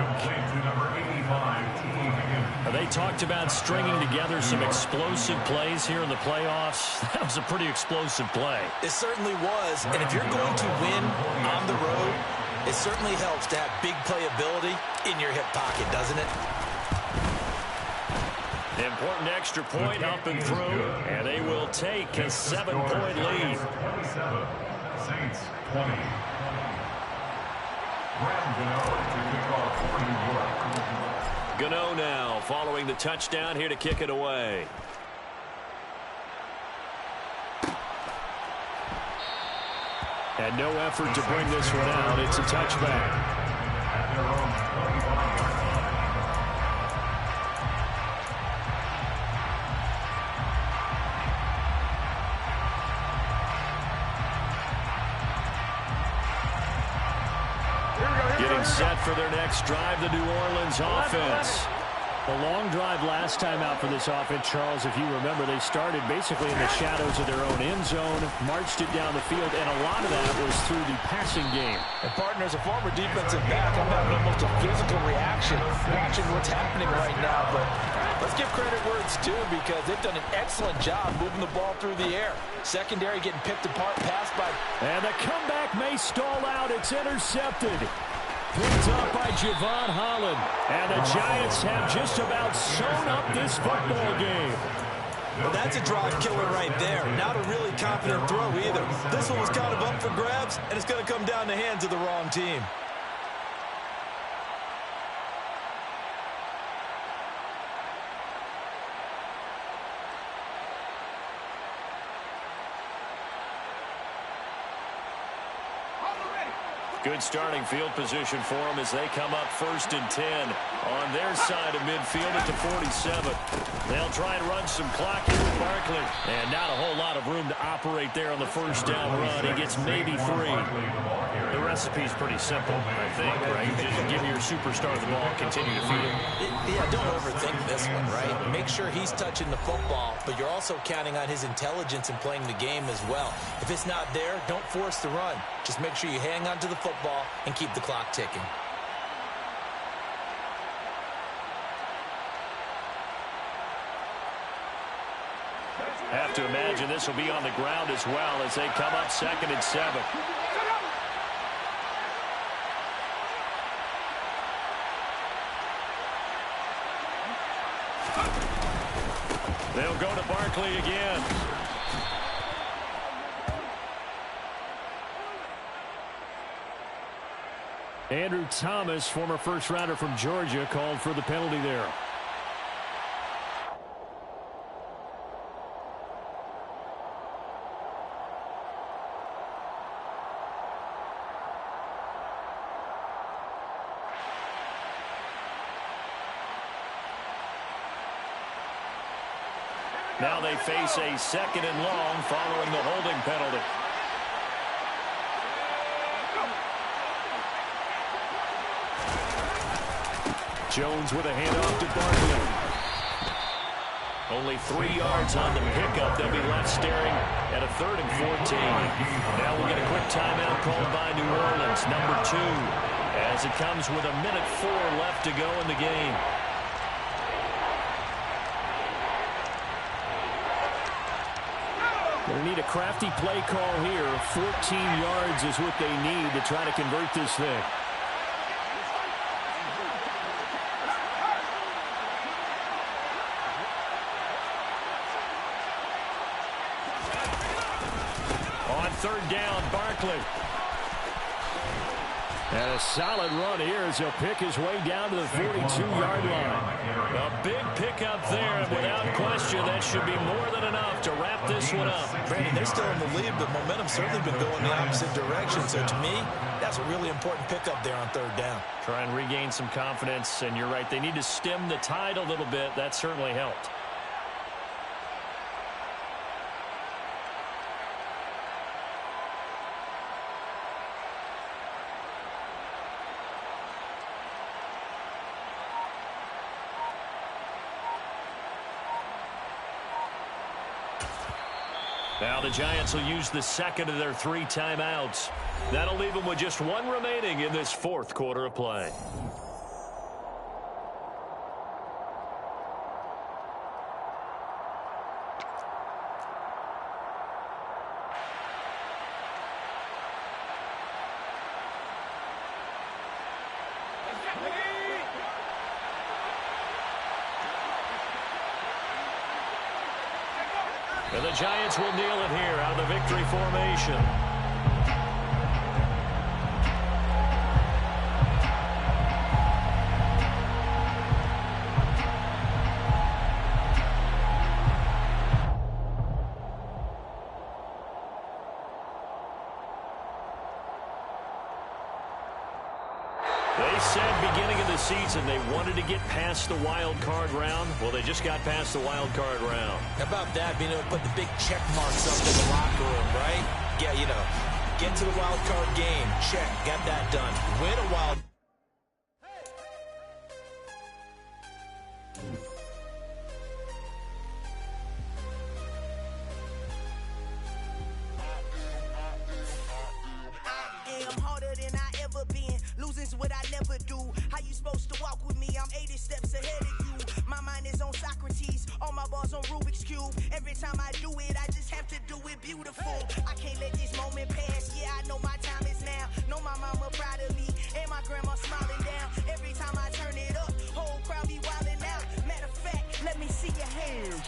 They talked about stringing together some explosive plays here in the playoffs. That was a pretty explosive play. It certainly was. And if you're going to win on the road, it certainly helps to have big playability in your hip pocket, doesn't it? The important extra point up and through, and they will take a 7-point lead. 27, Saints 20. Graham Gano to kick off for New York. Gano now following the touchdown here to kick it away. And no effort to bring this one out. It's a touchback. At their own 25-yard line. Getting set for their next drive, the New Orleans offense. The long drive last time out for this offense, Charles, if you remember, they started basically in the shadows of their own end zone, marched it down the field, and a lot of that was through the passing game. And, partner, as a former defensive back, I'm having almost a physical reaction watching what's happening right now. But let's give credit where it's due because they've done an excellent job moving the ball through the air. Secondary getting picked apart, passed by. And the comeback may stall out. It's intercepted. Picked up by Javon Holland. And the Giants have just about sewn up this football game. Well, that's a drive killer right there. Not a really confident throw either. This one was kind of up for grabs, and it's going to come down the hands of the wrong team. Good starting field position for them as they come up 1st and 10 on their side of midfield at the 47. They'll try and run some clock here with Barkley. And not a whole lot of room to operate there on the first down run. He gets maybe 3. The recipe's pretty simple, I think, right? Just give your superstar the ball, continue to feed him. Yeah, don't overthink this one, right? Make sure he's touching the football, but you're also counting on his intelligence in playing the game as well. If it's not there, don't force the run. Just make sure you hang on to the football and keep the clock ticking. Have to imagine this will be on the ground as well as they come up 2nd and 7. They'll go to Barkley again. Andrew Thomas, former first-rounder from Georgia, called for the penalty there. Now they face a 2nd and long following the holding penalty. Jones with a handoff to Barkley. Only 3 yards on the pickup. They'll be left staring at a 3rd and 14. Now we'll get a quick timeout called by New Orleans, number 2, as it comes with 1:04 left to go in the game. They need a crafty play call here. 14 yards is what they need to try to convert this thing. On 3rd down, Barkley. And a solid run here as he'll pick his way down to the 42-yard line. A big pickup there, and without question, that should be more than enough to wrap this one up. Brandon, they're still in the lead, but momentum's certainly been going the opposite direction. So to me, that's a really important pickup there on 3rd down. Try and regain some confidence, and you're right, they need to stem the tide a little bit. That certainly helped. Now the Giants will use the second of their 3 timeouts. That'll leave them with just 1 remaining in this 4th quarter of play. And the Giants will kneel it here out of the victory formation. They said beginning of the season they wanted to get past the wild card round. Well, they just got past the wild card round. How about that, being able to put the big check marks up in the locker room, right? Yeah, you know, get to the wild card game. Check, got that done. Win a wild. What I never do. How you supposed to walk with me? I'm 80 steps ahead of you. My mind is on Socrates, all my balls on Rubik's Cube. Every time I do it, I just have to do it beautiful. I can't let this moment pass. Yeah, I know my time is now. Know my mama proud of me, and my grandma smiling down. Every time I turn it up, whole crowd be wilding out. Matter of fact, let me see your hands.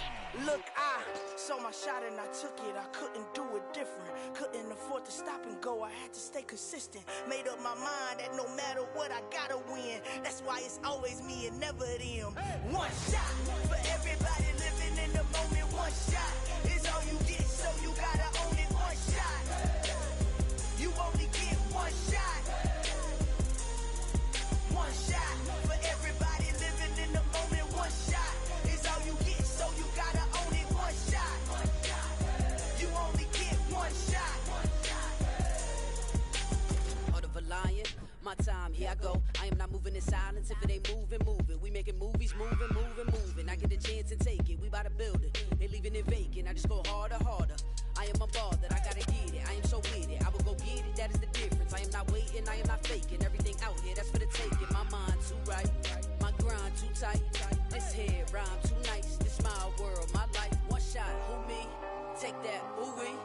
Look, I saw my shot and I took it. I couldn't do it different. Couldn't afford to stop and go. I had to stay consistent. Made up my mind that no matter what, I gotta win. That's why it's always me and never them. One shot for everybody living in the moment. One shot is all you get, so you gotta own it. One shot. You only get one shot. One shot for everybody living in the moment. One shot is all you get, so you gotta own it. One shot. You only get one shot. Heart of a lion, my time, here I go. I am not moving in silence. If it ain't moving, move it. We making movies, moving. I get a chance and take it. We bout to build it. They leaving it vacant. I just go harder. I am a ball that I gotta get it. I am so with it. I will go get it. That is the difference. I am not waiting. I am not faking. Everything out here, that's for the taking. My mind too right. My grind too tight. This head rhyme too nice. This my world, my life. One shot, who me? Take that, ooh wee.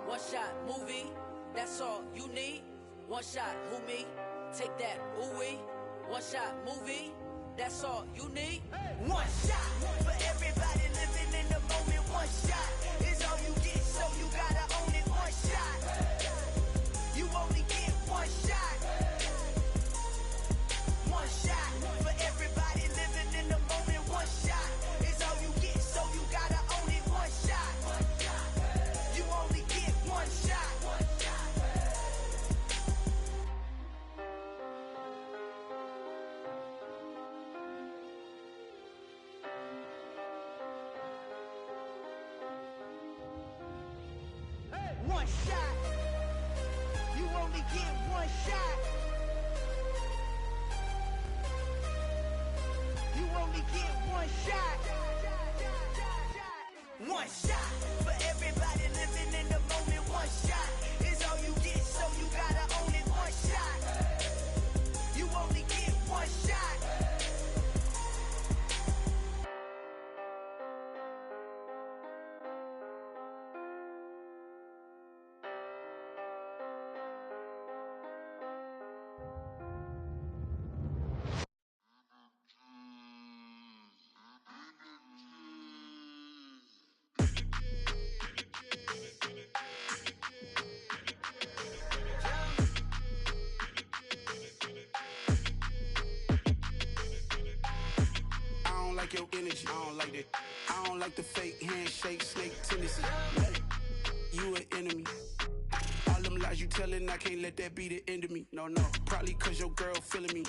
One shot, movie. That's all you need. One shot, who me? Take that, ooh wee. One shot, movie. That's all you need. One shot for everybody living in the moment. One shot is all you get, so you gotta own it. One shot. You only get one shot. One shot for everybody living in the moment. One shot is all you get, so you gotta own it. One shot. You only get one shot. One shot. You only get one shot. You only get one shot. One shot for everybody living in the moment. One shot is all you get, so you gotta own it. One shot. You only get one shot. Your energy, I don't like that. I don't like the fake handshake, snake tendency. You an enemy. All them lies you telling, I can't let that be the end of me. No, probably cause your girl feeling me.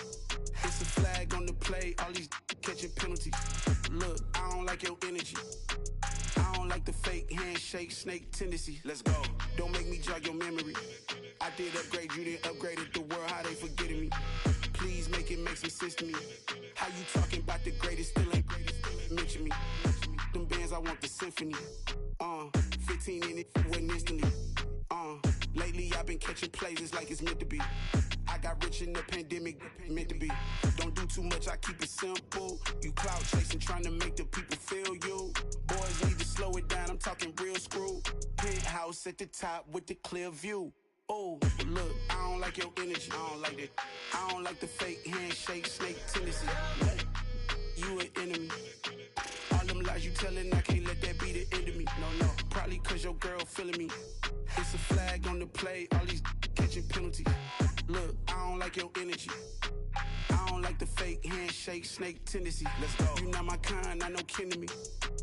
It's a flag on the play, all these catching penalties. Look, I don't like your energy. I don't like the fake handshake, snake tendency. Let's go. Don't make me jog your memory. I did upgrade, you didn't upgrade it. The world, how they forgetting me. Please make it make some sense to me. How you talking about the greatest, still ain't greatest, still ain't mention me. Them bands, I want the symphony. 15 in it, went instantly. Lately I've been catching plays, it's like it's meant to be. I got rich in the pandemic, meant to be. Don't do too much, I keep it simple. You clout chasing, trying to make the people feel you. Boys need to slow it down, I'm talking real screw. Penthouse at the top with the clear view. Oh, look, I don't like your energy, I don't like that. I don't like the fake handshake, snake tendency. You an enemy. All them lies you telling, I can't let that be the end of me. No, probably cause your girl feeling me. It's a flag on the play, all these catching penalties. Look, I don't like your energy. I don't like the fake handshake, snake tendency. Let's go. You not my kind, I know kin to me.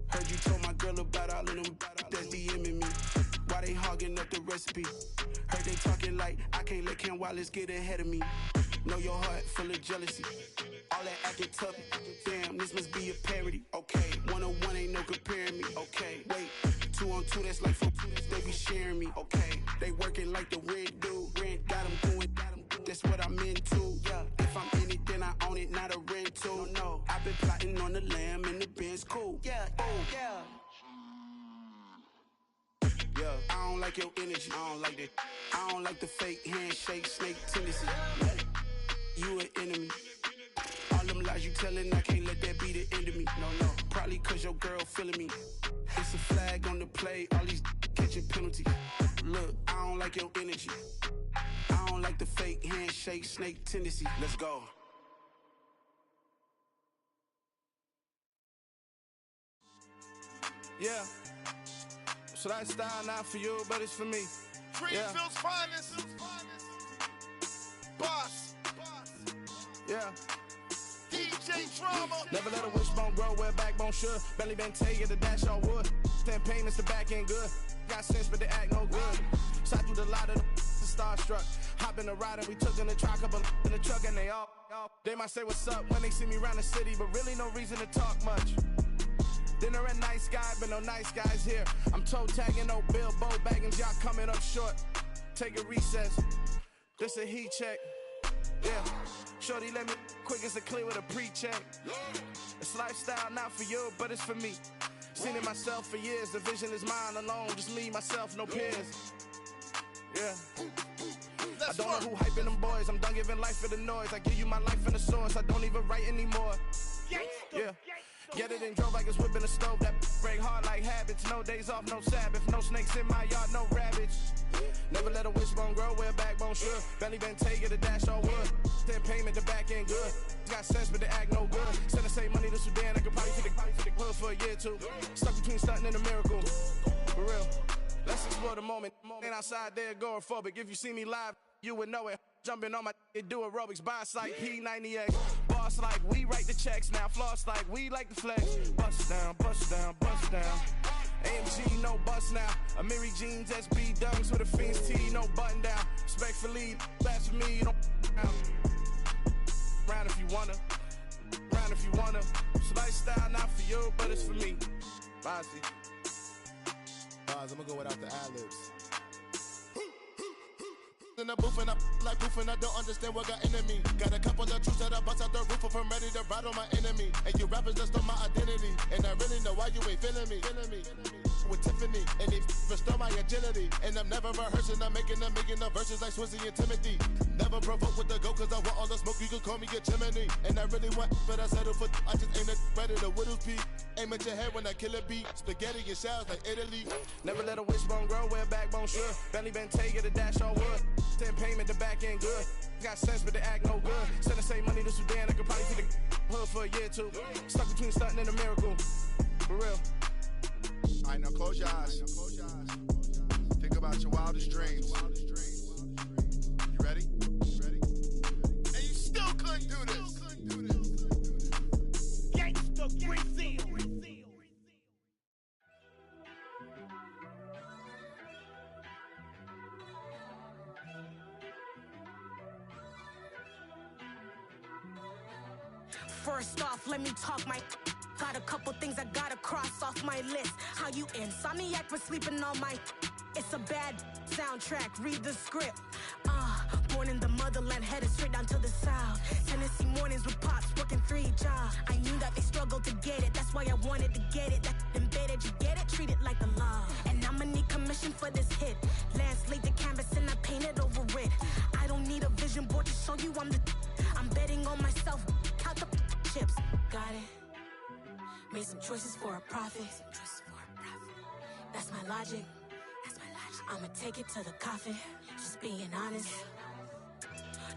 Heard you told my girl about all of them that's DMing me. Why they hogging up the recipe? Heard they talking like I can't let Ken Wallace get ahead of me. Know your heart full of jealousy. All that acting tough, damn, this must be a parody. Okay, 101 ain't no comparing me. Okay, wait, 2 on 2, that's like 4, they be sharing me. Okay, they working like the rent do. Rent got them going, that's what I'm into. Yeah, if I'm in it, then I own it, not a rental. No, I've been plotting on the lamb and the Benz cool. Yeah, yeah, I don't like your energy, I don't like that. I don't like the fake handshake, snake tendency. You an enemy. All them lies you telling, I can't let that be the end of me. No, probably cause your girl feeling me. It's a flag on the play, all these catching penalties. Look, I don't like your energy. I don't like the fake handshake, snake tendency. Let's go. Yeah. So that style not for you, but it's for me. Greenfield's finest. Boss. Yeah. DJ Drama. Never let a wishbone grow where a backbone should. Belly been taking the dash on wood. 10 payments, the back end good. Got sense, but they act no good. Shot through the lot of the starstruck. Hop in the ride and we took in the truck, up in the truck and they all. They might say what's up when they see me around the city, but really no reason to talk much. Dinner a nice guy, but no nice guys here. I'm toe tagging, no Bilbo baggins, y'all coming up short. Take a recess. This a heat check. Yeah. Shorty let me quick as a clear with a pre-check. It's lifestyle not for you, but it's for me. Seen it myself for years. The vision is mine alone. Just me, myself, no peers. Yeah. I don't know who hyping them boys. I'm done giving life for the noise. I give you my life in the source. I don't even write anymore. Yeah. Get it and drove like it's whipping a stove. That break hard like habits. No days off, no Sabbath. No snakes in my yard, no rabbits. Never let a wishbone grow where a backbone should. Belly been taking the dash on wood. 10 payment, the back end good. Got sense, but they act no good. Send the same money to Sudan. I could probably take the hood for a year or two. Stuck between stunting and a miracle. For real. Let's explore the moment. Ain't outside there agoraphobic. If you see me live, you would know it. Jumping on my do aerobics, boss like P90X. Boss like we write the checks now. Floss like we like the flex. Bust down, bust down, bust down. AMG, no bust now. Amiri jeans, SB dunks with a Fiends T, no button down. Respectfully, that's for me, you don't round if you wanna. Round if you wanna. It's lifestyle not for you, but it's for me. Bossy. I'm gonna go without the ad-libs. In the booth and I like proof and I don't understand what got into me. Got a couple of troops that I bust out the roof if I'm ready to ride on my enemy. And you rappers just stole my identity, and I really know why you ain't feeling me. With Tiffany, and they restore my agility. And I'm never rehearsing, I'm making a million of verses like Swizzy and Timothy. Never provoke with the go, cause I want all the smoke, you can call me a chimney. And I really want, but I settle for, I just aim it better the Whittles P. Aim at your head when I kill a beat. Spaghetti and shells like Italy. Never let a wishbone grow where a backbone should. Belly been taking the dash on wood. 10 payment, the back end good. Got sense, but they act no good. Send the same money to Sudan, I could probably take the hood for a year or two. Stuck between stunting and a miracle. For real. Alright, now close your eyes. Think about your wildest dreams. You ready? And you still couldn't do this. Gangsta Brazil. First off, let me talk my. Got a couple things I gotta cross off my list. How you insomniac for sleeping on my. It's a bad soundtrack, read the script. Born in the motherland, headed straight down to the south. Tennessee mornings with pops, working 3 jobs. I knew that they struggled to get it, that's why I wanted to get it. That embedded, you get it, treat it like the law. And I'ma need wishing for this hit. Lance laid the canvas and I painted over it. I don't need a vision board to show you I'm betting on myself. Count the chips. Got it. Made some choices for a profit. That's my logic. I'ma take it to the coffin. Just being honest.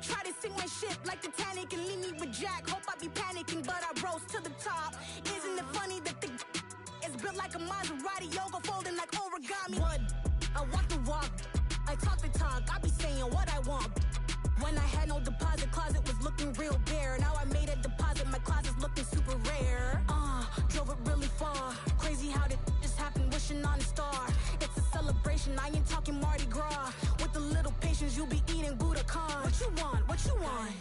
Try to sink my ship like Titanic and leave me with Jack. Hope I be panicking, but I rose to the top. Isn't it funny that the is built like a Maserati, yoga folding like origami? What? I walk the walk, I talk the talk. I be saying what I want. When I had no deposit, closet was looking real bare. Now I made a deposit, my closet's looking super rare. Drove it really far. Crazy how did just happen, wishing on a star. It's a celebration, I ain't talking Mardi Gras. With a little patience, you'll be eating Budokan. What you want? What you want?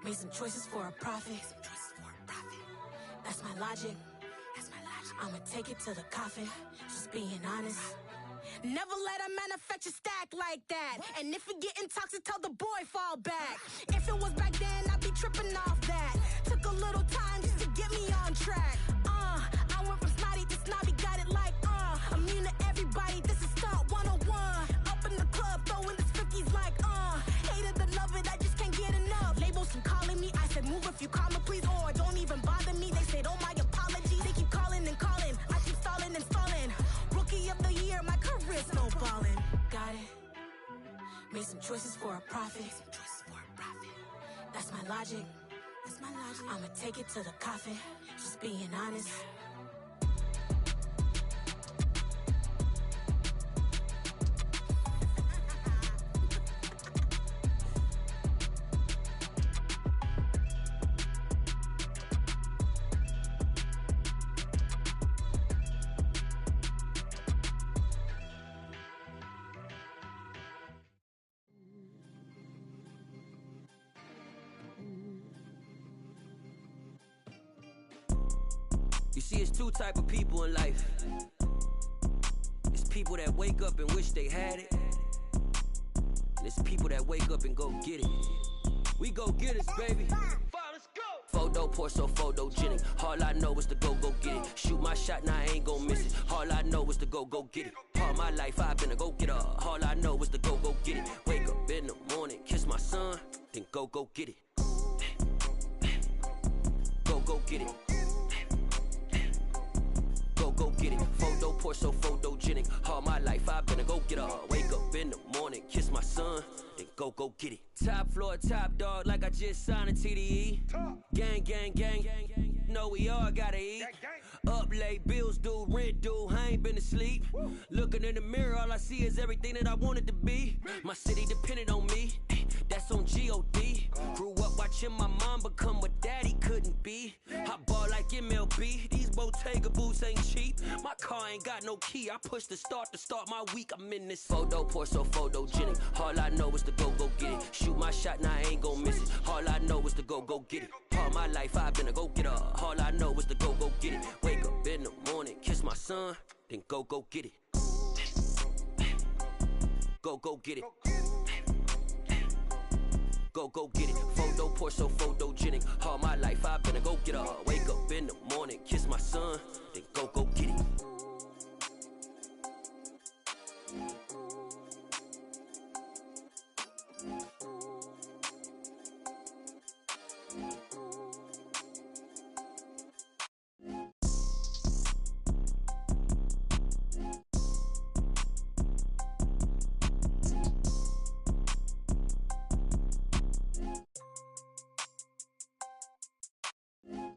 Made some choices for a profit. That's my logic. I'ma take it to the coffin. Just being honest. Never let a manufacture stack like that. And if it getting toxic, tell the boy fall back. If it was back then, I'd be tripping off that. Took a little time just to get me on track. I went from snotty to snobby, got it like immune to everybody, this is stunt 101. Up in the club, throwing this 50s like hate it, love it, I just can't get enough. Labels keep calling me, I said move if you call me please, or don't even bother me. They said oh my apologies, they keep calling and calling. I keep stalling and stalling. Rookie of the year, my career's no ballin'. Got it. Made some choices for a profit. That's my logic. I'ma take it to the coffin. Just being honest. You see, it's two type of people in life. It's people that wake up and wish they had it. And it's people that wake up and go get it. We go get it, baby. Photo poor, so photogenic. All I know is to go get it. Shoot my shot, now I ain't gon' miss it. All I know is to go get it. All my life I've been a go-getter. All I know is to go get it. Wake up in the morning, kiss my son, then go get it. Go get it. Go get it. Photo poor, so photogenic. All my life I've been a go-getter. Wake up in the morning, kiss my son, then go get it. Top floor, top dog, like I just signed a TDE. Gang, gang, gang. No, we all gotta eat. Up late, bills due, rent due, I ain't been asleep. Looking in the mirror, all I see is everything that I wanted to be. My city depended on me, that's on G.O.D. Grew up watching my mom become what daddy couldn't be. I ball like MLB, these Bottega boots ain't cheap. My car ain't got no key, I push the start to start my week. I'm in this photo poor, so photogenic. All I know is to go get it. Shoot my shot, now I ain't gon' miss it. All I know is to go get it. All my life I've been a go-getter. All I know is to go get it. Wake up in the morning, kiss my son, then go get it. Go get it. Go get it. Photo poor, so photogenic. All my life I've been a go-getter. Wake up in the morning, kiss my son, then go get it.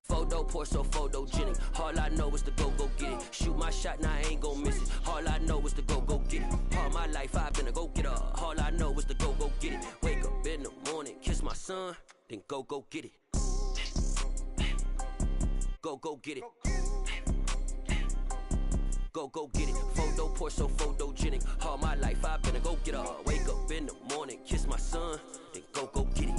Photo poor, so photogenic. All I know is to go get it. Shoot my shot, now I ain't gon' miss it. All I know is to go get it. All my life I've been a go-getter. All I know is to go get it. Wake up in the morning, kiss my son, then go get it. Go get it. Go get it. Photo poor, so photogenic. All my life I've been a go-getter. Wake up in the morning, kiss my son, then go get it.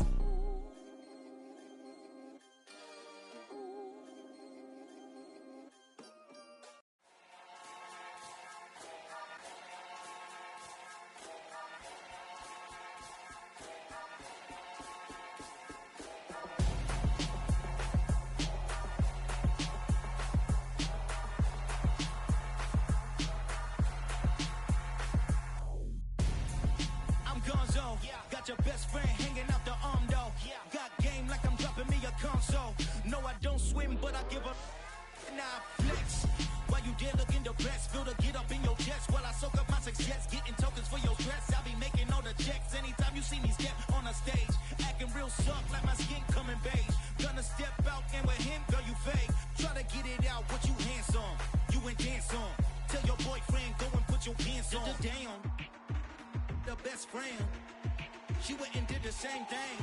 but I give a now flex. While you there looking depressed, feel the get up in your chest while I soak up my success, getting tokens for your stress. I'll be making all the checks anytime you see me step on a stage, acting real soft like my skin coming beige. Gonna step out and with him, girl, you fake. Try to get it out, what you handsome, you ain't dance on. Tell your boyfriend, go and put your pants on. Down, the best friend, she went and did the same thing.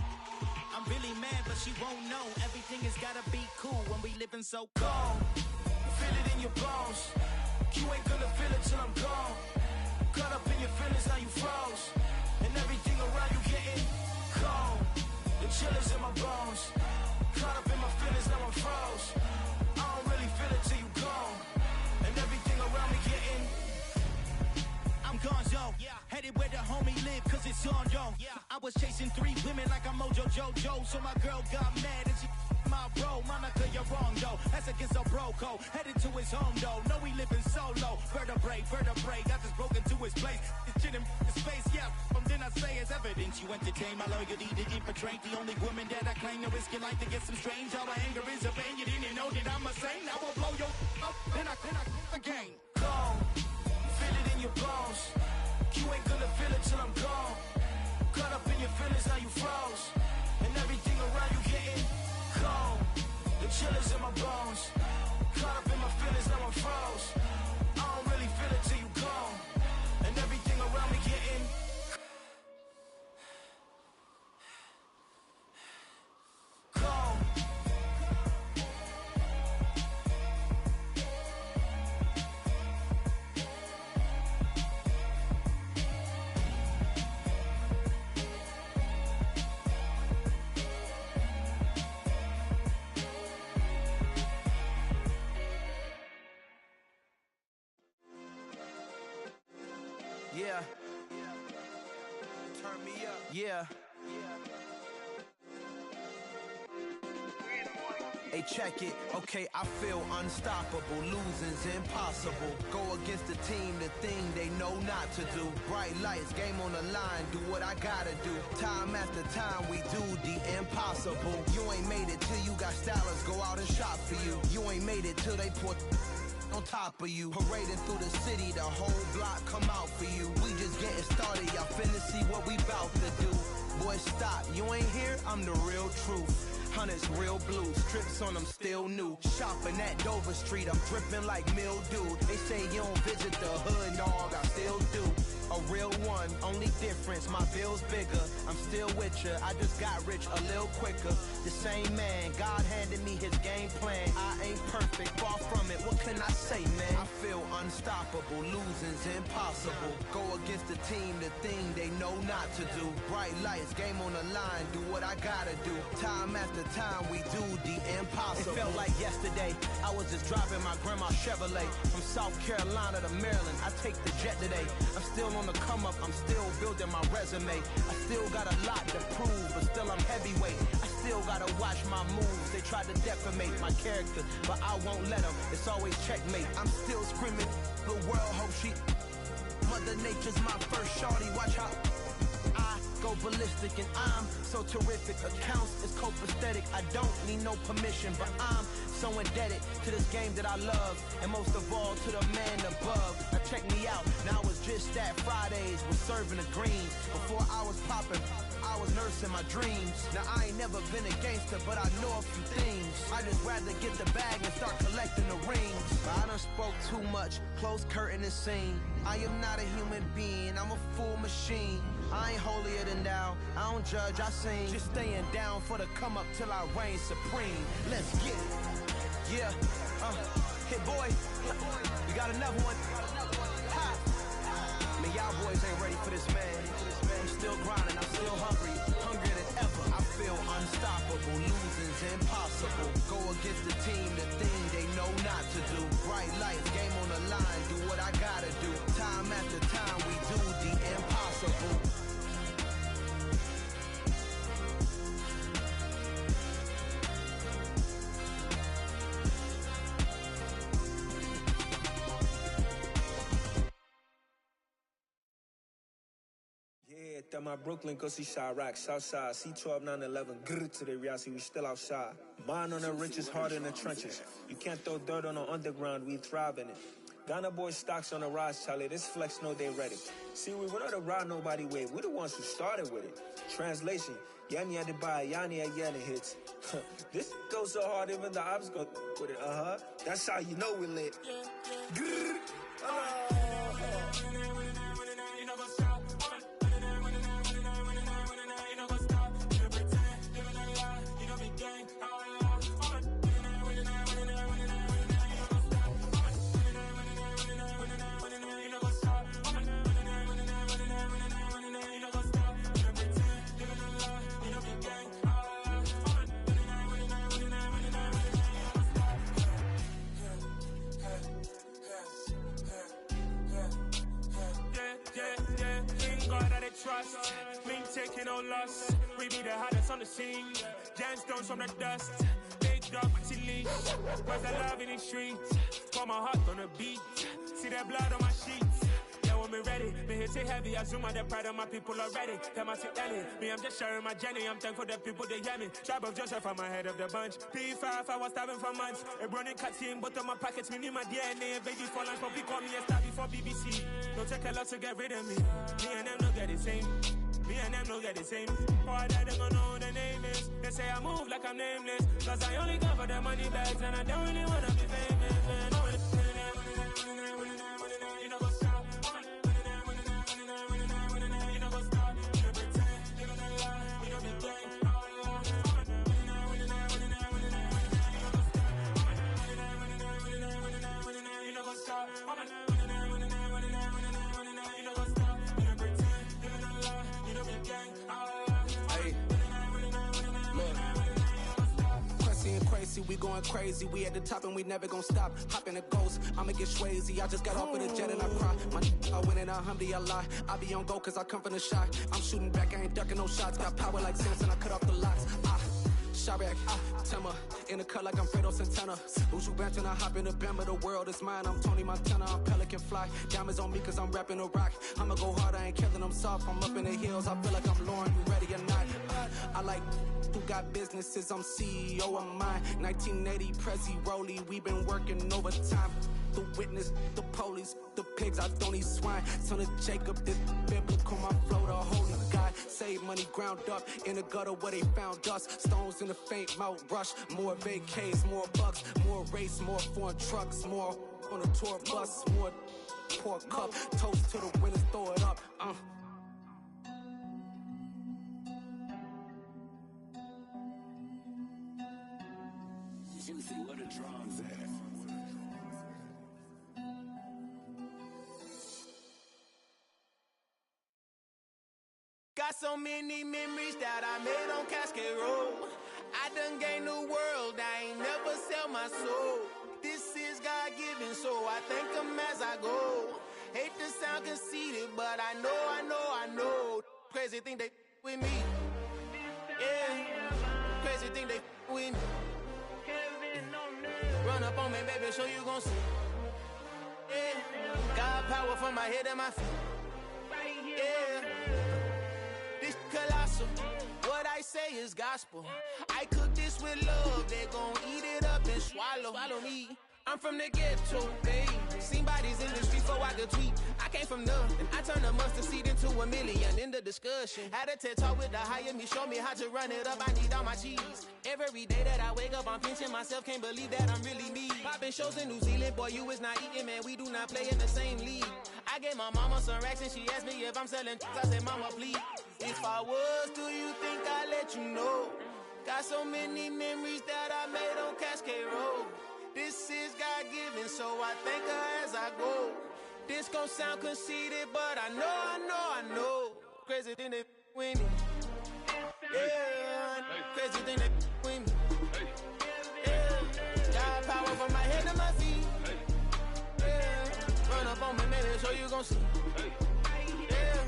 I'm really mad, but she won't know. Everything has gotta be cool when we living so cold. Feel it in your bones. You ain't gonna feel it till I'm gone. Caught up in your feelings, now you froze. And everything around you getting cold. The chill is in my bones. Caught up in my feelings, now I'm froze. I don't really feel it till you gone. And everything around me getting, I'm gone, yo. Headed where the homie live, cause it's on, yo. I was chasing 3 women like I'm Mojo Jojo. So my girl got mad and she my bro. Monica, you're wrong, though. That's against a bro code. Headed to his home, though. No, he living solo. Vertebrae. Got this broken to his place. This shit in his face, yeah. From then I say it's evidence. You entertain my loyalty to infiltrate. The only woman that I claim to risk your life to get some strange. All my anger is a pain. You didn't know that I'm a saint. Now I'll blow your up. Then I again. Gone. Feel it in your bones. You ain't gonna feel it till I'm gone. Caught up in your feelings, now you froze. And everything around you getting cold. The chill is in my bones. Caught up in my feelings, now I'm froze. I don't really feel it till you gone. And everything around me getting cold. Yeah. Turn me up. Yeah. Hey, check it. Okay, I feel unstoppable. Losing's impossible. Go against the team, the thing they know not to do. Bright lights, game on the line, do what I gotta do. Time after time, we do the impossible. You ain't made it till you got stylers go out and shop for you. You ain't made it till they put on top of you. Parading through the city, the whole block come out for you. We just getting started, y'all finna see what we bout to do. Boy, stop, you ain't here, I'm the real truth. Hunters real blue, strips on them still new. Shopping at Dover Street, I'm dripping like mildew. They say you don't visit the hood, dog, I still do. A real one, only difference, my bill's bigger. I'm still with ya, I just got rich a little quicker. The same man, God handed me his game plan. I ain't perfect, far from it, what can I say, man? I feel unstoppable, losing's impossible. Go against the team, the thing they know not to do. Bright lights, game on the line, do what I gotta do. Time after time, we do the impossible. It felt like yesterday, I was just driving my grandma's Chevrolet. From South Carolina to Maryland, I take the jet today. I'm still on the come up, I'm still building my resume. I still got a lot to prove, but still I'm heavyweight. I still gotta watch my moves. They tried to defamate my character, but I won't let them. It's always checkmate. I'm still screaming, the world hope she. Mother Nature's my first shorty, watch how I go ballistic and I'm so terrific. Accounts is copacetic, I don't need no permission, but I'm so indebted to this game that I love, and most of all to the man above. Now check me out, now it's just that Fridays was serving the greens. Before I was popping, I was nursing my dreams. Now I ain't never been a gangster, but I know a few things. I just rather get the bag and start collecting the rings. But I done spoke too much, close curtain and scene. I am not a human being, I'm a full machine. I ain't holier than thou, I don't judge, I sing. Just staying down for the come up till I reign supreme. Let's get it. Yeah, hit boy, we got another one. Ha. Man, y'all boys ain't ready for this, man. I'm still grinding, I'm still hungry, hungrier than ever. I feel unstoppable, losing's impossible. Go against the team, the thing they know not to do. Bright lights, game on the line, do what I gotta do. Time after time, we do the impossible. that my Brooklyn go see Chirac, Southside, C12, 911, grrr to the Riasi, we still outside. Mine on the riches, hard in the trenches. You can't throw dirt on the underground, we thrive in it. Ghana boys stocks on the rise, Charlie, this flex know they ready. See, we not to ride nobody way, we the ones who started with it. Translation, Yanni had to buy, Yanni had Yanni hits. This goes so hard, even the ops go with it, That's how you know we lit. Grrr. Trust, me taking no loss. We be the hottest on the scene. Gemstones from the dust. Big dog with leash. Where's the love in the streets? Pour my heart on the beat. See that blood on my sheets. Yeah, when we ready, me hit it heavy. I zoom out the pride of my people already. Tell my sit Ellie. Me, I'm just sharing my journey. I'm thankful that people they hear me. Tribe of Joseph, I'm ahead of the bunch. P5, I was starving for months. A running cutscene, but on my pockets, me need my DNA. Baby for lunch, but we call me a star before BBC. Don't take a lot to get rid of me. Me and them don't get the same. Me and them don't get the same. Boy, that they gonna know who the name is. They say I move like I'm nameless. Cause I only come for the money bags and I don't really wanna be famous, man. You know what's up? You know what's up? You pretend, living a lie. You know the game. You know what's up? We going crazy, we at the top and we never gonna stop. Hop in a ghost, I'ma get swayzy. I just got off with a jet and I cry. I win in a Humvee, I lie. I be on go cause I come from the shot. I'm shooting back, I ain't ducking no shots. Got power like Samson, I cut off the locks. Chirac, Timmer, in the cut like I'm Fredo Santana. Who's you bench and I hop in the Bama, the world is mine. I'm Tony Montana, I'm Pelican Fly. Diamonds on me cause I'm rapping a rock. I'ma go hard, I ain't killing them soft. I'm up in the hills, I feel like I'm Lauren, you ready or not? I like who got businesses, I'm CEO of mine. 1980 Prezi Rolly, we been working overtime. The witness, the police, the pigs, I don't eat swine. Son of Jacob, this biblical, my flow, the holy God. Save money ground up in the gutter where they found us. Stones in the faint mouth rush. More vacays, more bucks, more race, more foreign trucks, more on a tour bus, more pour cup. Toast to the winners, throw it up. Juicy, what a drums at. Got so many memories that I made on Cascade Road. I done gained the world, I ain't never sell my soul. This is God-given, so I thank him as I go. Hate to sound conceited, but I know. Crazy thing they with me. Yeah, crazy thing they with me. Run up on me, baby, so you gon' see. Yeah, got power from my head and my feet. Yeah, this colossal. What I say is gospel. I cook this with love, they gon' eat it up and swallow me. I'm from the ghetto, babe. Seen bodies in the streets before I could tweet. I came from nothing. I turned a mustard seed into $1 million in the discussion. Had a TED talk with the higher me, show me how to run it up. I need all my cheese. Every day that I wake up, I'm pinching myself. Can't believe that I'm really me. Popping shows in New Zealand, boy, you is not eating, man. We do not play in the same league. I gave my mama some racks and she asked me if I'm selling. I said, mama, please. If I was, do you think I'd let you know? Got so many memories that I made on Cascade Road. This is God-given, so I thank her as I go. This gon' sound conceited, but I know. Crazy thing they with me. Yeah, crazy thing they with me. Yeah, got power from my head to my feet. Yeah, run up on me, maybe, so you gon' see. Yeah,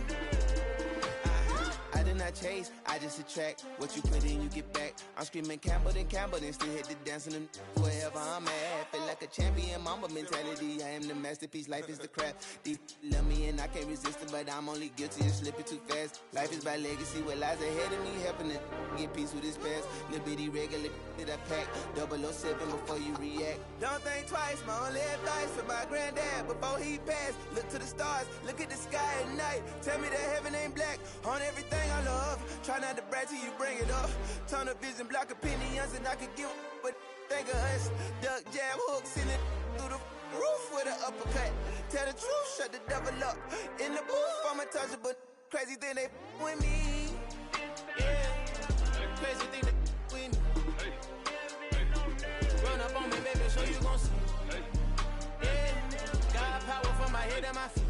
I did not chase, I just attract what you put in, you get back. I'm screaming Campbell, then still hit the dancing and wherever I'm at. Feel like a champion, mamba mentality. I am the masterpiece, life is the crap. Deep love me and I can't resist it, but I'm only guilty of slipping too fast. Life is by legacy, what lies ahead of me, helping it get peace with this past. Little bitty regular that I pack, 007 before you react. Don't think twice, my only advice for my granddad before he passed. Look to the stars, look at the sky at night. Tell me that heaven ain't black on everything I love. Try not to brag till you bring it up. Tunnel vision, block opinions, and I could give but think of us. Duck, jab, hook, send it through the roof with an uppercut. Tell the truth, shut the devil up. In the booth, I'm untouchable. Crazy thing they with me. Yeah, crazy thing they with me. Run up on me, baby, show you gon' see. Yeah, got power from my head and my feet.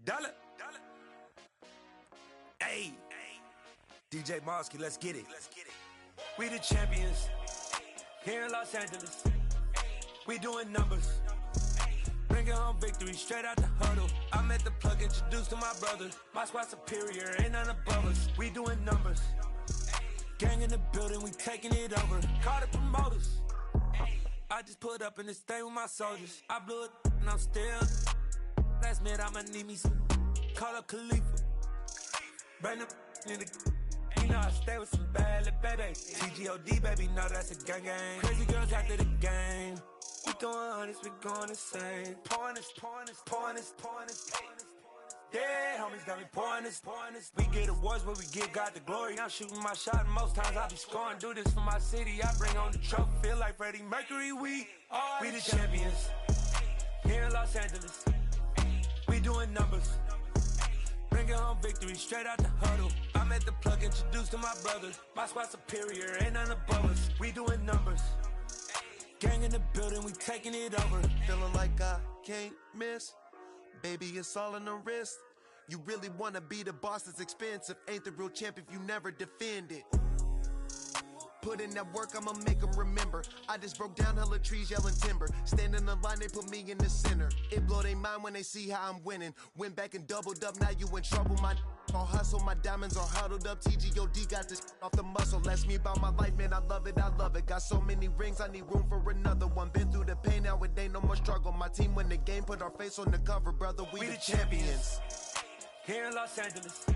Dollar. Hey, DJ Mosky, let's get it. We the champions here in Los Angeles. We doing numbers. Bringing home victory straight out the huddle. I'm at the plug, introduced to my brother. My squad superior, ain't none above us. We doing numbers. Gang in the building, we taking it over. Call the promoters. I just put up in this thing with my soldiers. I blew it and I'm still. Last minute, I'ma need me some. Call up Khalifa. Bring them in the. You know I stay with some bad little baby. TGOD, baby, know that's a gang gang. Crazy girls after the game. We throwing hundreds, we going insane. Pouring this. Yeah, homies got me pouring this. We get awards, but we give God the glory. I'm shooting my shot, and most times I be scoring. Do this for my city, I bring on the trophy. Feel like Freddie Mercury, we the champions. Here in Los Angeles. We doing numbers. Bringing home victory straight out the huddle. I'm at the plug, introduced to my brothers. My squad superior, ain't none above us. We doing numbers. Gang in the building, we taking it over. Feeling like I can't miss. Baby, it's all in the wrist. You really wanna be the boss, it's expensive. Ain't the real champ if you never defend it. Put in that work, I'ma make them remember. I just broke down hella trees, yelling timber. Stand in the line, they put me in the center. It blow their mind when they see how I'm winning. Went back and doubled up, now you in trouble. My all hustle, my diamonds are huddled up. TGOD got this off the muscle. Ask me about my life, man, I love it. Got so many rings, I need room for another one. Been through the pain, now it ain't no more struggle. My team win the game, put our face on the cover, brother. We the champions. Here in Los Angeles,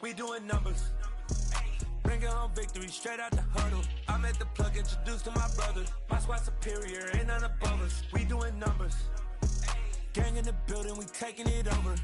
we doing numbers. Bringing home victory straight out the huddle. I'm at the plug, introduced to my brothers. My squad superior, ain't none above us. We doing numbers. Gang in the building, we taking it over.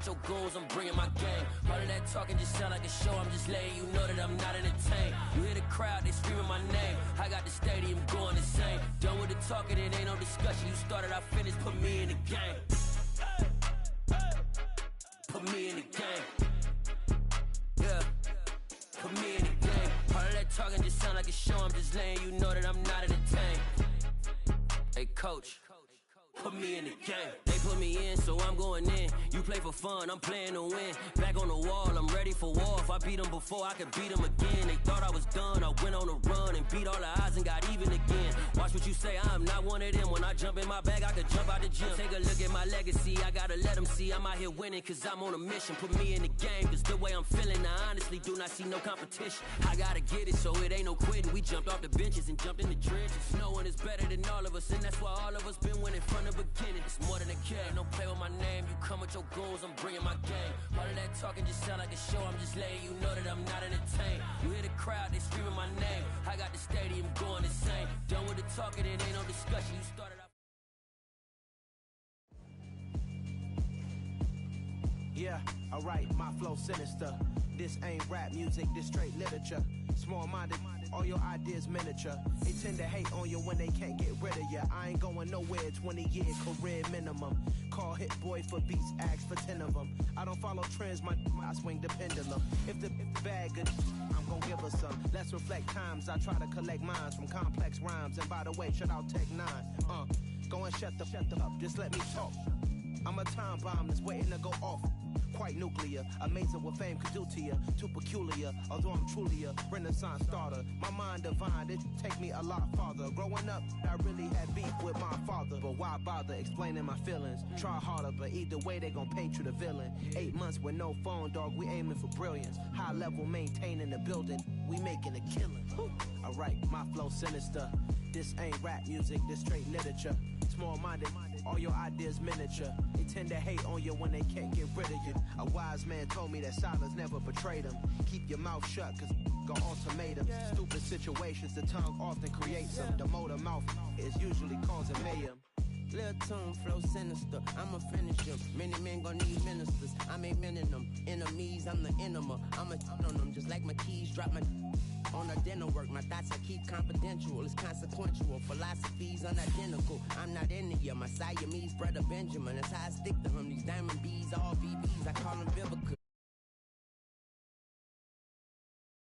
Your goals, I'm bringing my game. All of that talking just sound like a show. I'm just letting you know that I'm not entertained. You hear the crowd, they screaming my name. I got the stadium going insane. Done with the talking, it ain't no discussion. You started, I finished, put me in the game. Put me in the game. Yeah, put me in the game. All of that talking just sound like a show. I'm just letting you know that I'm not entertained. Hey, coach. Put me in the game. They put me in, so I'm going in. You play for fun, I'm playing to win. Back on the wall, I'm ready for war. If I beat them before, I could beat them again. They thought I was done, I went on a run and beat all the odds and got even again. Watch what you say, I'm not one of them. When I jump in my bag, I could jump out the gym. Take a look at my legacy, I gotta let them see I'm out here winning, cause I'm on a mission. Put me in the game, cause the way I'm feeling, I honestly do not see no competition. I gotta get it, so it ain't no quitting. We jumped off the benches and jumped in the trenches. No one is better than all of us, and that's why all of us been winning from the beginning. It's more than a care, don't play with my name. You come with your goons, I'm bringing my game. All of that talking just sound like a show, I'm just letting you know that I'm not entertained. You hear the crowd, they screaming my name. I got the stadium going insane. Done with the talking, it ain't no discussion. You started out. Yeah, alright, my flow sinister. This ain't rap music, this straight literature. Small-minded, all your ideas miniature. They tend to hate on you when they can't get rid of you. I ain't going nowhere, 20-year career minimum. Call Hit Boy for beats, ask for 10 of them. I don't follow trends, I swing the pendulum. If the bag good, I'm gonna give her some. Let's reflect times, I try to collect minds from complex rhymes. And by the way, shout out Tech 9. Go and shut the up, just let me talk. I'm a time bomb that's waiting to go off. Quite nuclear, amazing what fame could do to you. Too peculiar, although I'm truly a renaissance starter. My mind divine, it take me a lot farther. Growing up, I really had beef with my father. But why bother explaining my feelings? Try harder, but either way they gon' paint you the villain. 8 months with no phone, dog, we aiming for brilliance. High level maintaining the building, we making a killing. Alright, my flow sinister. This ain't rap music, this straight literature. Small-minded, all your ideas miniature. They tend to hate on you when they can't get rid of you. A wise man told me that silence never betrayed him. Keep your mouth shut, cause got ultimatums. Stupid situations, the tongue often creates them. The motor mouth is usually causing mayhem. Lil' tune, flow sinister, I'm a finisher. Many men gon' need ministers, I'm a men in them. Enemies, I'm the enema. I'm a on them, just like my keys, drop my on a dinner work. My thoughts I keep confidential, it's consequential. Philosophies unidentical, I'm not in the year. My Siamese brother Benjamin, that's how I stick to him. These diamond bees, all BBs, I call them Bill